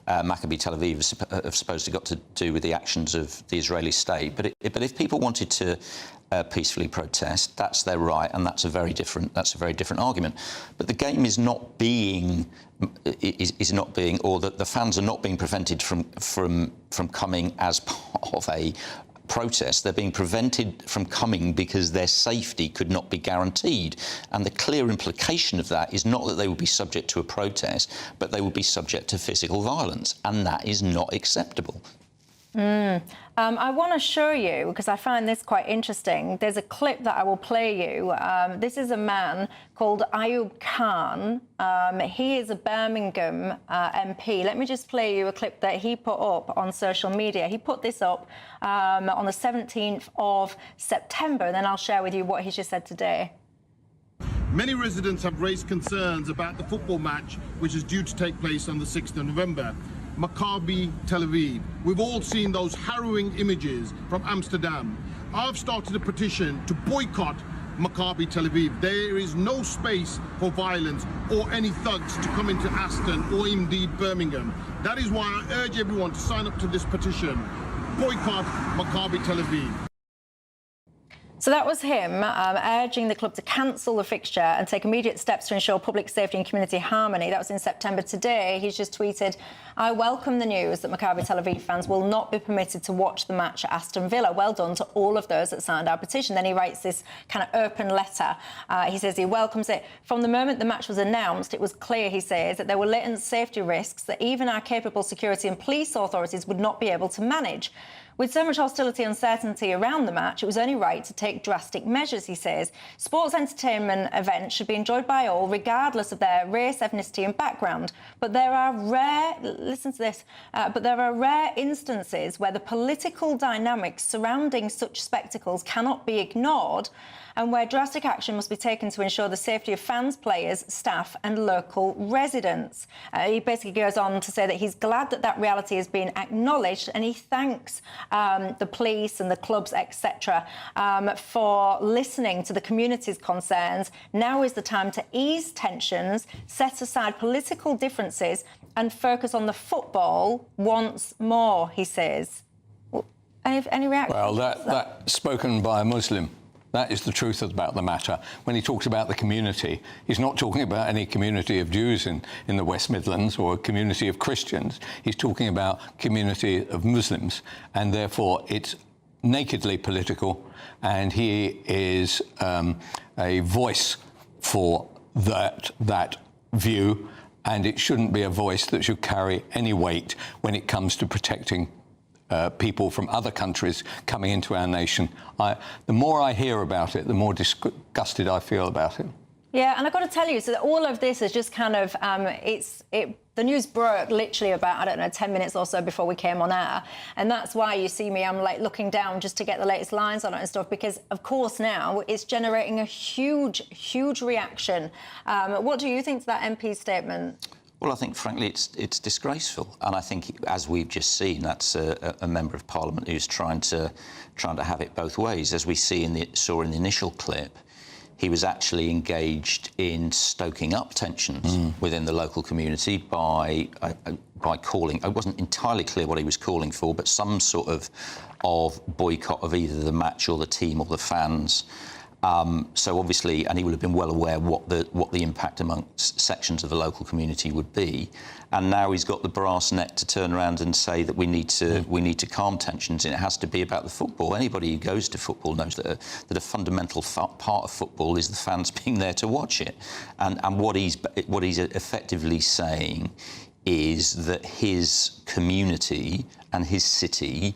Maccabi Tel Aviv have supposed to got to do with the actions of the Israeli state. But if people wanted to peacefully protest, that's their right, and that's a very different argument. But the game is not being, or that the fans are not being prevented from coming as part of a protest. They're being prevented from coming because their safety could not be guaranteed. And the clear implication of that is not that they would be subject to a protest, but they would be subject to physical violence. And that is not acceptable. I want to show you, because I find this quite interesting. There's a clip that I will play you. This is a man called Ayub Khan. He is a Birmingham MP. Let me just play you a clip that he put up on social media. He put this up on the 17th of September, and then I'll share with you what he's just said today. Many residents have raised concerns about the football match, which is due to take place on the 6th of November. Maccabi Tel Aviv. We've all seen those harrowing images from Amsterdam. I've started a petition to boycott Maccabi Tel Aviv. There is no space for violence or any thugs to come into Aston or indeed Birmingham. That is why I urge everyone to sign up to this petition. Boycott Maccabi Tel Aviv. So that was him urging the club to cancel the fixture and take immediate steps to ensure public safety and community harmony. That was in September. Today, he's just tweeted, I welcome the news that Maccabi Tel Aviv fans will not be permitted to watch the match at Aston Villa. Well done to all of those that signed our petition. Then he writes this kind of open letter. He says he welcomes it. From the moment the match was announced, it was clear, he says, that there were latent safety risks that even our capable security and police authorities would not be able to manage. With so much hostility and uncertainty around the match, it was only right to take drastic measures, he says. Sports entertainment events should be enjoyed by all, regardless of their race, ethnicity and background. But there are rare, listen to this, but there are rare instances where the political dynamics surrounding such spectacles cannot be ignored, and where drastic action must be taken to ensure the safety of fans, players, staff and local residents. He basically goes on to say that he's glad that that reality has been acknowledged, and he thanks the police and the clubs, etc., for listening to the community's concerns. Now is the time to ease tensions, set aside political differences and focus on the football once more, he says. Any reaction? Well, that's spoken by a Muslim. That is the truth about the matter. When he talks about the community, he's not talking about any community of Jews in the West Midlands or a community of Christians. He's talking about community of Muslims, and therefore it's nakedly political, and he is a voice for that view, and it shouldn't be a voice that should carry any weight when it comes to protecting people from other countries coming into our nation. The more I hear about it, the more disgusted I feel about it. Yeah, and I've got to tell you, so that all of this is just kind of, the news broke literally about, 10 minutes or so before we came on air. And that's why you see me, I'm like looking down just to get the latest lines on it and stuff, because of course now it's generating a huge, huge reaction. What do you think to that MP statement? Well, I think, frankly, it's disgraceful, and I think, as we've just seen, that's a member of Parliament who's trying to have it both ways. As we saw in the initial clip, he was actually engaged in stoking up tensions within the local community by calling. It wasn't entirely clear what he was calling for, but some sort of boycott of either the match or the team or the fans. So obviously, and he would have been well aware what the impact amongst sections of the local community would be, and now he's got the brass neck to turn around and say that we need to calm tensions, and it has to be about the football. Anybody who goes to football knows that a fundamental part of football is the fans being there to watch it, and what he's effectively saying is that his community and his city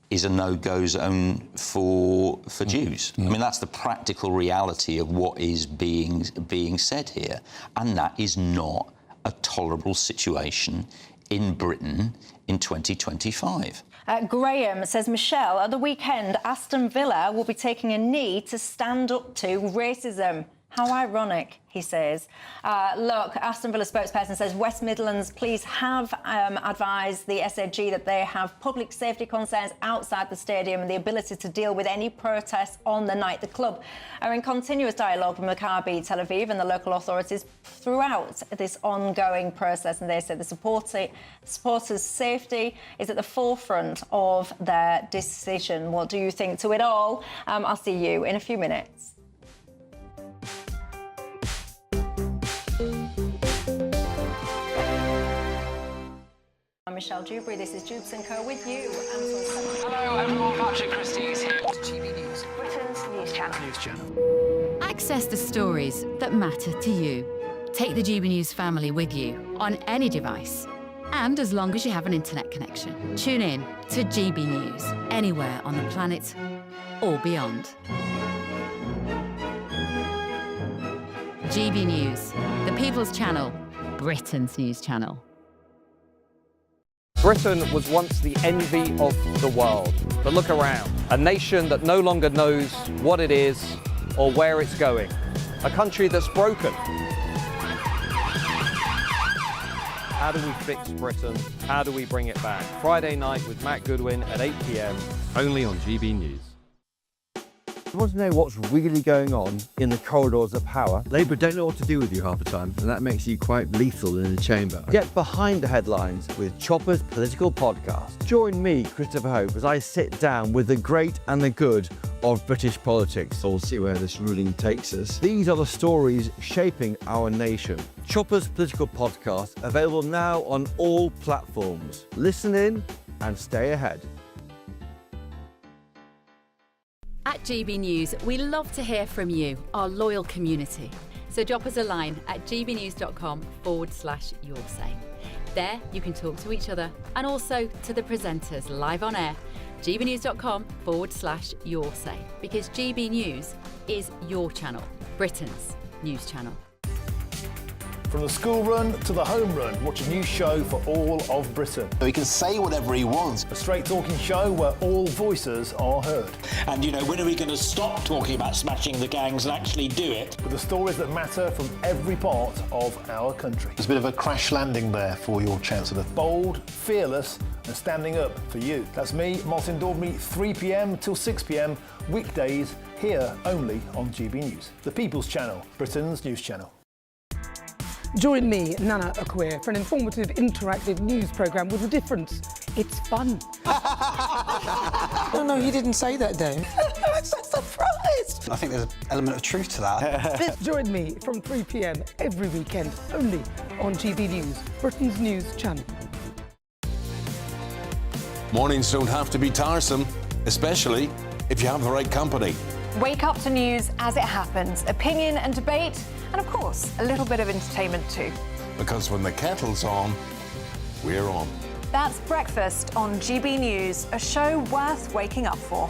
is a no-go zone for Jews. I mean, that's the practical reality of what is being said here, and that is not a tolerable situation in Britain in 2025. Graham says, Michelle, at the weekend, Aston Villa will be taking a knee to stand up to racism. How ironic, he says. Look, Aston Villa spokesperson says West Midlands police have advised the SAG that they have public safety concerns outside the stadium and the ability to deal with any protests on the night. The club are in continuous dialogue with Maccabi Tel Aviv and the local authorities throughout this ongoing process, and they said the supporters' safety is at the forefront of their decision. What do you think to it all? I'll see you in a few minutes. Michelle Dewberry. This is Dewbs & Co with you. Hello everyone, Patrick Christie is here. GB News, Britain's news channel. Access the stories that matter to you. Take the GB News family with you on any device. And as long as you have an internet connection, tune in to GB News anywhere on the planet or beyond. GB News, the People's Channel, Britain's news channel. Britain was once the envy of the world. But look around. A nation that no longer knows what it is or where it's going. A country that's broken. How do we fix Britain? How do we bring it back? Friday night with Matt Goodwin at 8 p.m. Only on GB News. You want to know what's really going on in the corridors of power? Labour don't know what to do with you half the time, and that makes you quite lethal in the chamber. Get behind the headlines with Chopper's political podcast. Join me, Christopher Hope, as I sit down with the great and the good of British politics. We'll see where this ruling takes us. These are the stories shaping our nation. Chopper's political podcast, available now on all platforms. Listen in and stay ahead. At GB News, we love to hear from you, our loyal community. So drop us a line at gbnews.com/yoursay. There you can talk to each other and also to the presenters live on air. gbnews.com/yoursay, because GB News is your channel, Britain's news channel. From the school run to the home run, watch a new show for all of Britain. So he can say whatever he wants. A straight talking show where all voices are heard. And, you know, when are we going to stop talking about smashing the gangs and actually do it? With the stories that matter from every part of our country. There's a bit of a crash landing there for your Chancellor. Bold, fearless and standing up for you. That's me, Martin Dewberry, 3 p.m. till 6 p.m, weekdays, here only on GB News. The People's Channel, Britain's news channel. Join me, Nana Akwe, for an informative, interactive news programme with a difference. It's fun. No, you didn't say that, Dave. I'm so surprised. I think there's an element of truth to that. Join me from 3 p.m. every weekend, only on GB News, Britain's news channel. Mornings don't have to be tiresome, especially if you have the right company. Wake up to news as it happens, opinion and debate, and of course, a little bit of entertainment too. Because when the kettle's on, we're on. That's Breakfast on GB News, a show worth waking up for.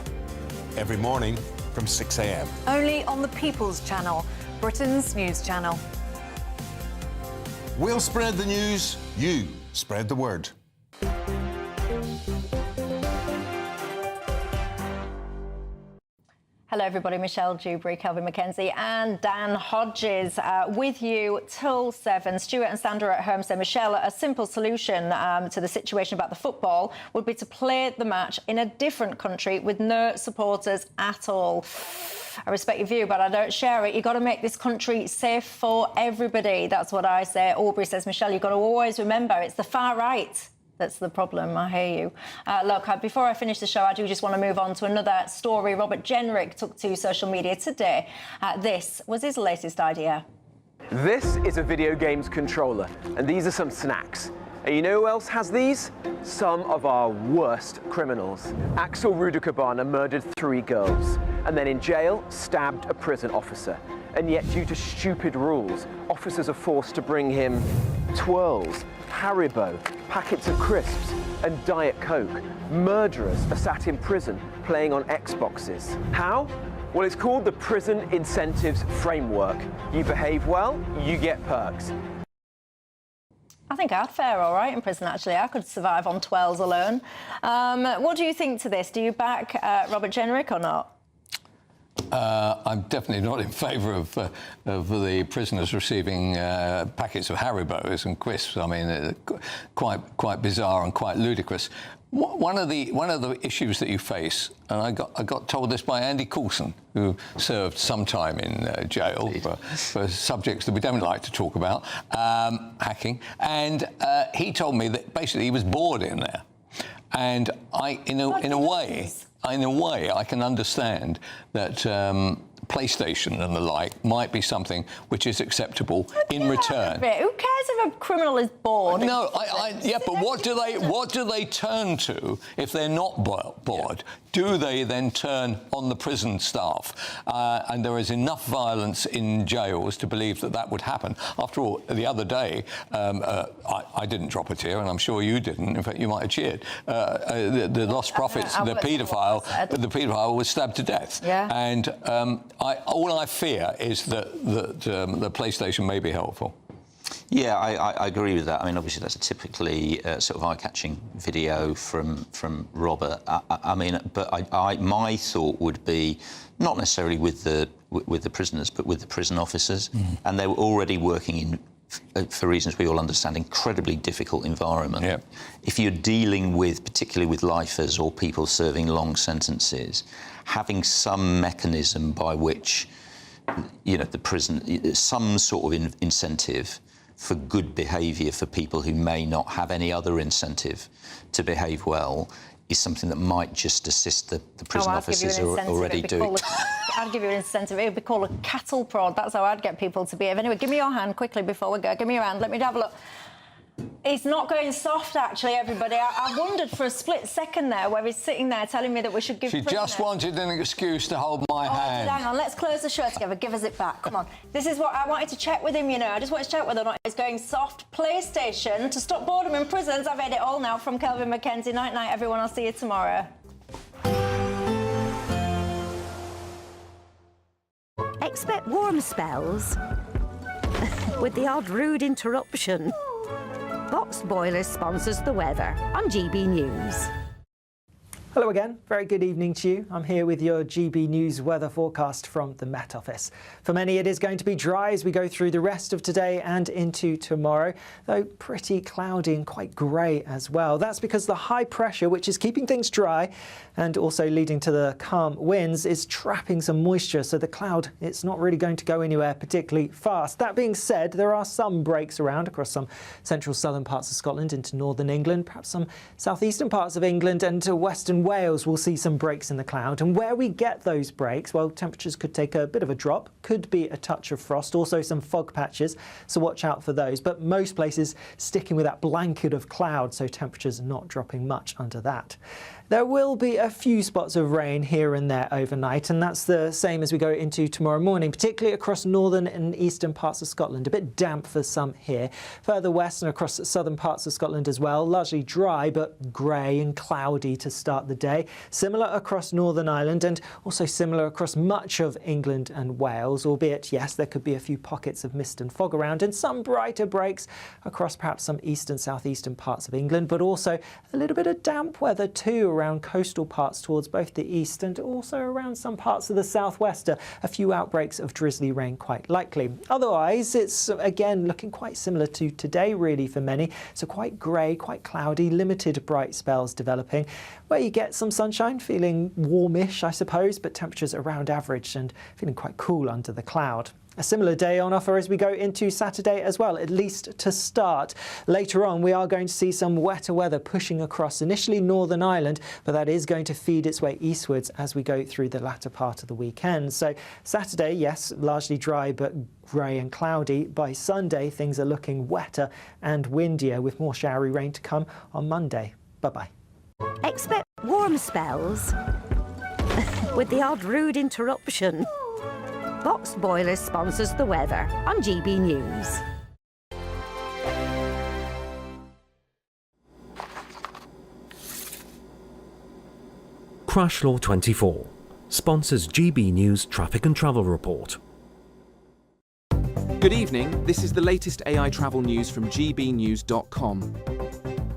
Every morning from 6 a.m. Only on the People's Channel, Britain's news channel. We'll spread the news, you spread the word. Hello everybody, Michelle Dewberry, Kelvin McKenzie and Dan Hodges with you till 7. Stuart and Sandra at home say, Michelle, a simple solution to the situation about the football would be to play the match in a different country with no supporters at all. I respect your view, but I don't share it. You've got to make this country safe for everybody. That's what I say. Aubrey says, Michelle, you've got to always remember it's the far right that's the problem. I hear you. Look, before I finish the show, I do just want to move on to another story. Robert Jenrick took to social media today. This was his latest idea. This is a video games controller, and these are some snacks. And you know who else has these? Some of our worst criminals. Axel Rudakabana murdered 3 girls, and then in jail, stabbed a prison officer. And yet, due to stupid rules, officers are forced to bring him twirls, Haribo, packets of crisps, and Diet Coke. Murderers are sat in prison playing on Xboxes. How? Well, it's called the Prison Incentives Framework. You behave well, you get perks. I think I'd fare all right in prison, actually. I could survive on twirls alone. What do you think to this? Do you back Robert Jenrick or not? I'm definitely not in favour of the prisoners receiving packets of Haribos and crisps. I mean, quite bizarre and quite ludicrous. One of the issues that you face, and I got told this by Andy Coulson, who served some time in jail for subjects that we don't like to talk about, hacking, and he told me that basically he was bored in there, and in a way, I can understand that PlayStation and the like might be something which is acceptable in return. Who cares if a criminal is bored. No, yeah, but what do they turn to if they're not bored? Do they then turn on the prison staff? And there is enough violence in jails to believe that that would happen. After all, the other day, I didn't drop a tear, and I'm sure you didn't. In fact, you might have cheered. The lost profits, the paedophile was stabbed to death. Yeah. And all I fear is that the PlayStation may be helpful. Yeah, I agree with that. I mean, obviously, that's a typically sort of eye-catching video from Robert. I mean, but my thought would be not necessarily with the prisoners, but with the prison officers, and they were already working in, for reasons we all understand, incredibly difficult environment. Yeah. If you're dealing with, particularly with lifers or people serving long sentences, having some mechanism by which, you know, the prison, some sort of incentive for good behaviour for people who may not have any other incentive to behave well is something that might just assist the prison officers who are already doing. I'd give you an incentive. It would be called a cattle prod. That's how I'd get people to behave. Anyway, give me your hand quickly before we go. Give me your hand. Let me have a look. It's not going soft, actually, everybody. I wondered for a split second there where he's sitting there telling me that we should give... She just wanted an excuse to hold my hand. Hang on, let's close the show together. Give us it back. Come on. This is what I wanted to check with him, you know. I just wanted to check whether or not it's going soft. PlayStation to stop boredom in prisons. I've had it all now from Kelvin McKenzie. Night-night, everyone. I'll see you tomorrow. Expect warm spells with the odd rude interruption. Box Boilers sponsors the weather on GB News. Hello again, very good evening to you. I'm here with your GB News weather forecast from the Met Office. For many it is going to be dry as we go through the rest of today and into tomorrow, though pretty cloudy and quite grey as well. That's because the high pressure, which is keeping things dry and also leading to the calm winds, is trapping some moisture, so the cloud, it's not really going to go anywhere particularly fast. That being said, there are some breaks around across some central southern parts of Scotland into northern England, perhaps some southeastern parts of England and to western Wales will see some breaks in the cloud. And where we get those breaks, well, temperatures could take a bit of a drop, could be a touch of frost, also some fog patches, so watch out for those. But most places sticking with that blanket of cloud, so temperatures not dropping much under that. There will be a few spots of rain here and there overnight, and that's the same as we go into tomorrow morning, particularly across northern and eastern parts of Scotland. A bit damp for some here. Further west and across southern parts of Scotland as well, largely dry but grey and cloudy to start the day. Similar across Northern Ireland and also similar across much of England and Wales, albeit, yes, there could be a few pockets of mist and fog around and some brighter breaks across perhaps some eastern, southeastern parts of England, but also a little bit of damp weather too around coastal parts towards both the east and also around some parts of the southwest. A few outbreaks of drizzly rain quite likely. Otherwise, it's again looking quite similar to today really for many. So quite grey, quite cloudy, limited bright spells developing, where you get some sunshine, feeling warmish I suppose, but temperatures around average and feeling quite cool under the cloud. A similar day on offer as we go into Saturday as well, at least to start. Later on, we are going to see some wetter weather pushing across initially Northern Ireland, but that is going to feed its way eastwards as we go through the latter part of the weekend. So Saturday, yes, largely dry but grey and cloudy. By Sunday, things are looking wetter and windier with more showery rain to come on Monday. Bye-bye. Expect warm spells with the odd rude interruption. Box Boilers sponsors the weather on GB News. Crash Law 24 sponsors GB News Traffic and Travel Report. Good evening, this is the latest AI travel news from GBNews.com.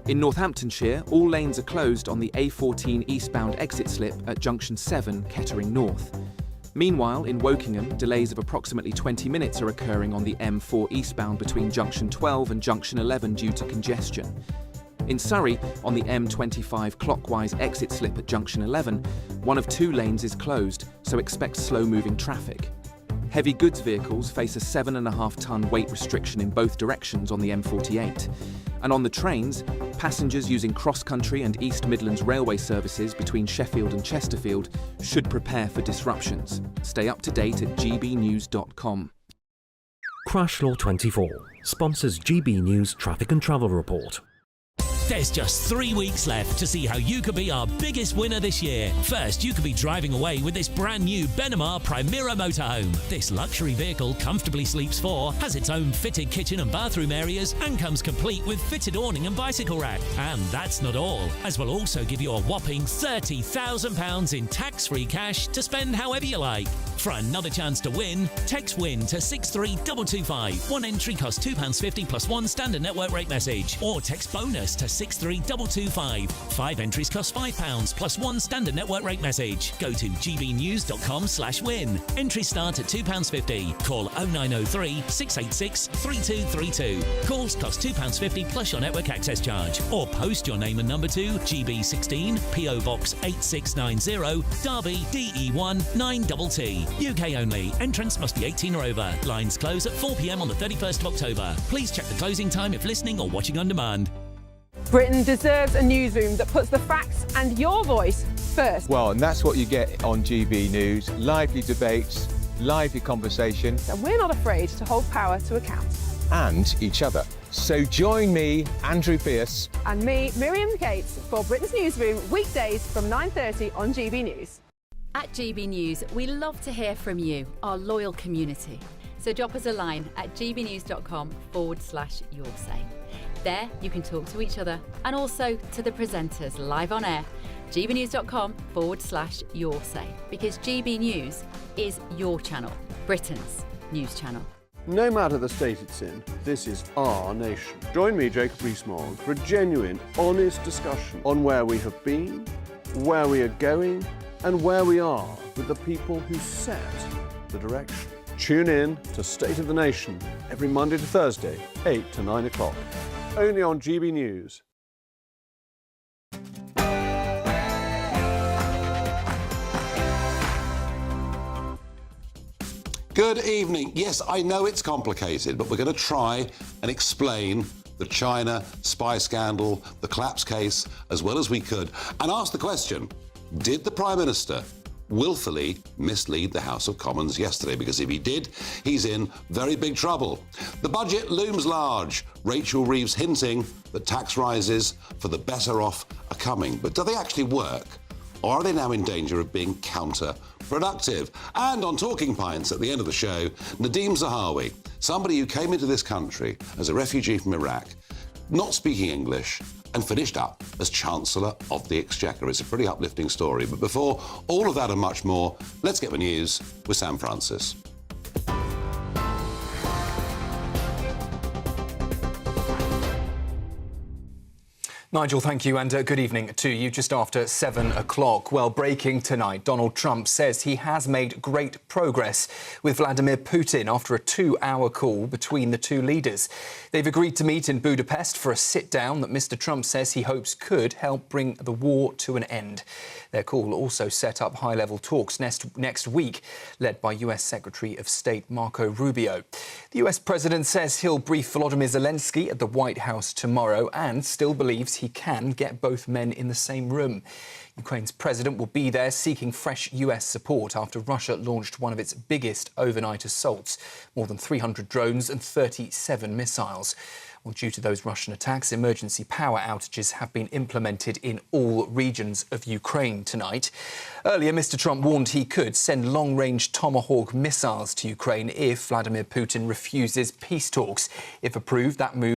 In Northamptonshire, all lanes are closed on the A14 eastbound exit slip at Junction 7, Kettering North. Meanwhile, in Wokingham, delays of approximately 20 minutes are occurring on the M4 eastbound between Junction 12 and Junction 11 due to congestion. In Surrey, on the M25 clockwise exit slip at Junction 11, one of two lanes is closed, so expect slow-moving traffic. Heavy goods vehicles face a 7.5-tonne weight restriction in both directions on the M48. And on the trains, passengers using cross-country and East Midlands railway services between Sheffield and Chesterfield should prepare for disruptions. Stay up to date at gbnews.com. Crash Law 24 sponsors GB News Traffic and Travel Report. There's just 3 weeks left to see how you could be our biggest winner this year. First, you could be driving away with this brand new Benamar Primera motorhome. This luxury vehicle comfortably sleeps 4, has its own fitted kitchen and bathroom areas, and comes complete with fitted awning and bicycle rack. And that's not all, as we'll also give you a whopping £30,000 in tax-free cash to spend however you like. For another chance to win, text WIN to 63225. One entry costs £2.50 plus one standard network rate message. Or text BONUS to 63225. 5 entries cost £5 plus one standard network rate message. Go to gbnews.com/win. Entries start at £2.50. Call 0903 686 3232. Calls cost £2.50 plus your network access charge. Or post your name and number to GB16 PO Box 8690 Derby DE1 9TT. UK only. Entrance must be 18 or over. Lines close at 4 p.m. on the 31st of October. Please check the closing time if listening or watching on demand. Britain deserves a newsroom that puts the facts and your voice first. Well, and that's what you get on GB News. Lively debates, lively conversation. And we're not afraid to hold power to account. And each other. So join me, Andrew Pierce. And me, Miriam Gates, for Britain's Newsroom, weekdays from 9:30 on GB News. At GB News, we love to hear from you, our loyal community. So drop us a line at gbnews.com/yoursay. There, you can talk to each other and also to the presenters live on air. gbnews.com/yoursay, because GB News is your channel, Britain's news channel. No matter the state it's in, this is our nation. Join me, Jacob Rees-Mogg, for a genuine, honest discussion on where we have been, where we are going, and where we are with the people who set the direction. Tune in to State of the Nation every Monday to Thursday, 8 to 9 o'clock. Only on GB News. Good evening. Yes, I know it's complicated, but we're going to try and explain the China spy scandal, the collapse case, as well as we could, and ask the question, did the Prime Minister willfully mislead the House of Commons yesterday? Because if he did, he's in very big trouble. The budget looms large. Rachel Reeves hinting that tax rises for the better off are coming. But do they actually work? Or are they now in danger of being counterproductive? And on Talking Pints at the end of the show, Nadeem Zahawi, somebody who came into this country as a refugee from Iraq, not speaking English, and finished up as Chancellor of the Exchequer. It's a pretty uplifting story. But before all of that and much more, let's get the news with Sam Francis. Nigel, thank you, and good evening to you. Just after 7 o'clock. Well, breaking tonight, Donald Trump says he has made great progress with Vladimir Putin after a 2-hour call between the two leaders. They've agreed to meet in Budapest for a sit-down that Mr. Trump says he hopes could help bring the war to an end. Their call also set up high-level talks next week, led by US Secretary of State Marco Rubio. The US president says he'll brief Volodymyr Zelensky at the White House tomorrow and still believes he can get both men in the same room. Ukraine's president will be there seeking fresh US support after Russia launched one of its biggest overnight assaults, more than 300 drones and 37 missiles. Well, due to those Russian attacks, emergency power outages have been implemented in all regions of Ukraine tonight. Earlier, Mr. Trump warned he could send long-range Tomahawk missiles to Ukraine if Vladimir Putin refuses peace talks. If approved, that move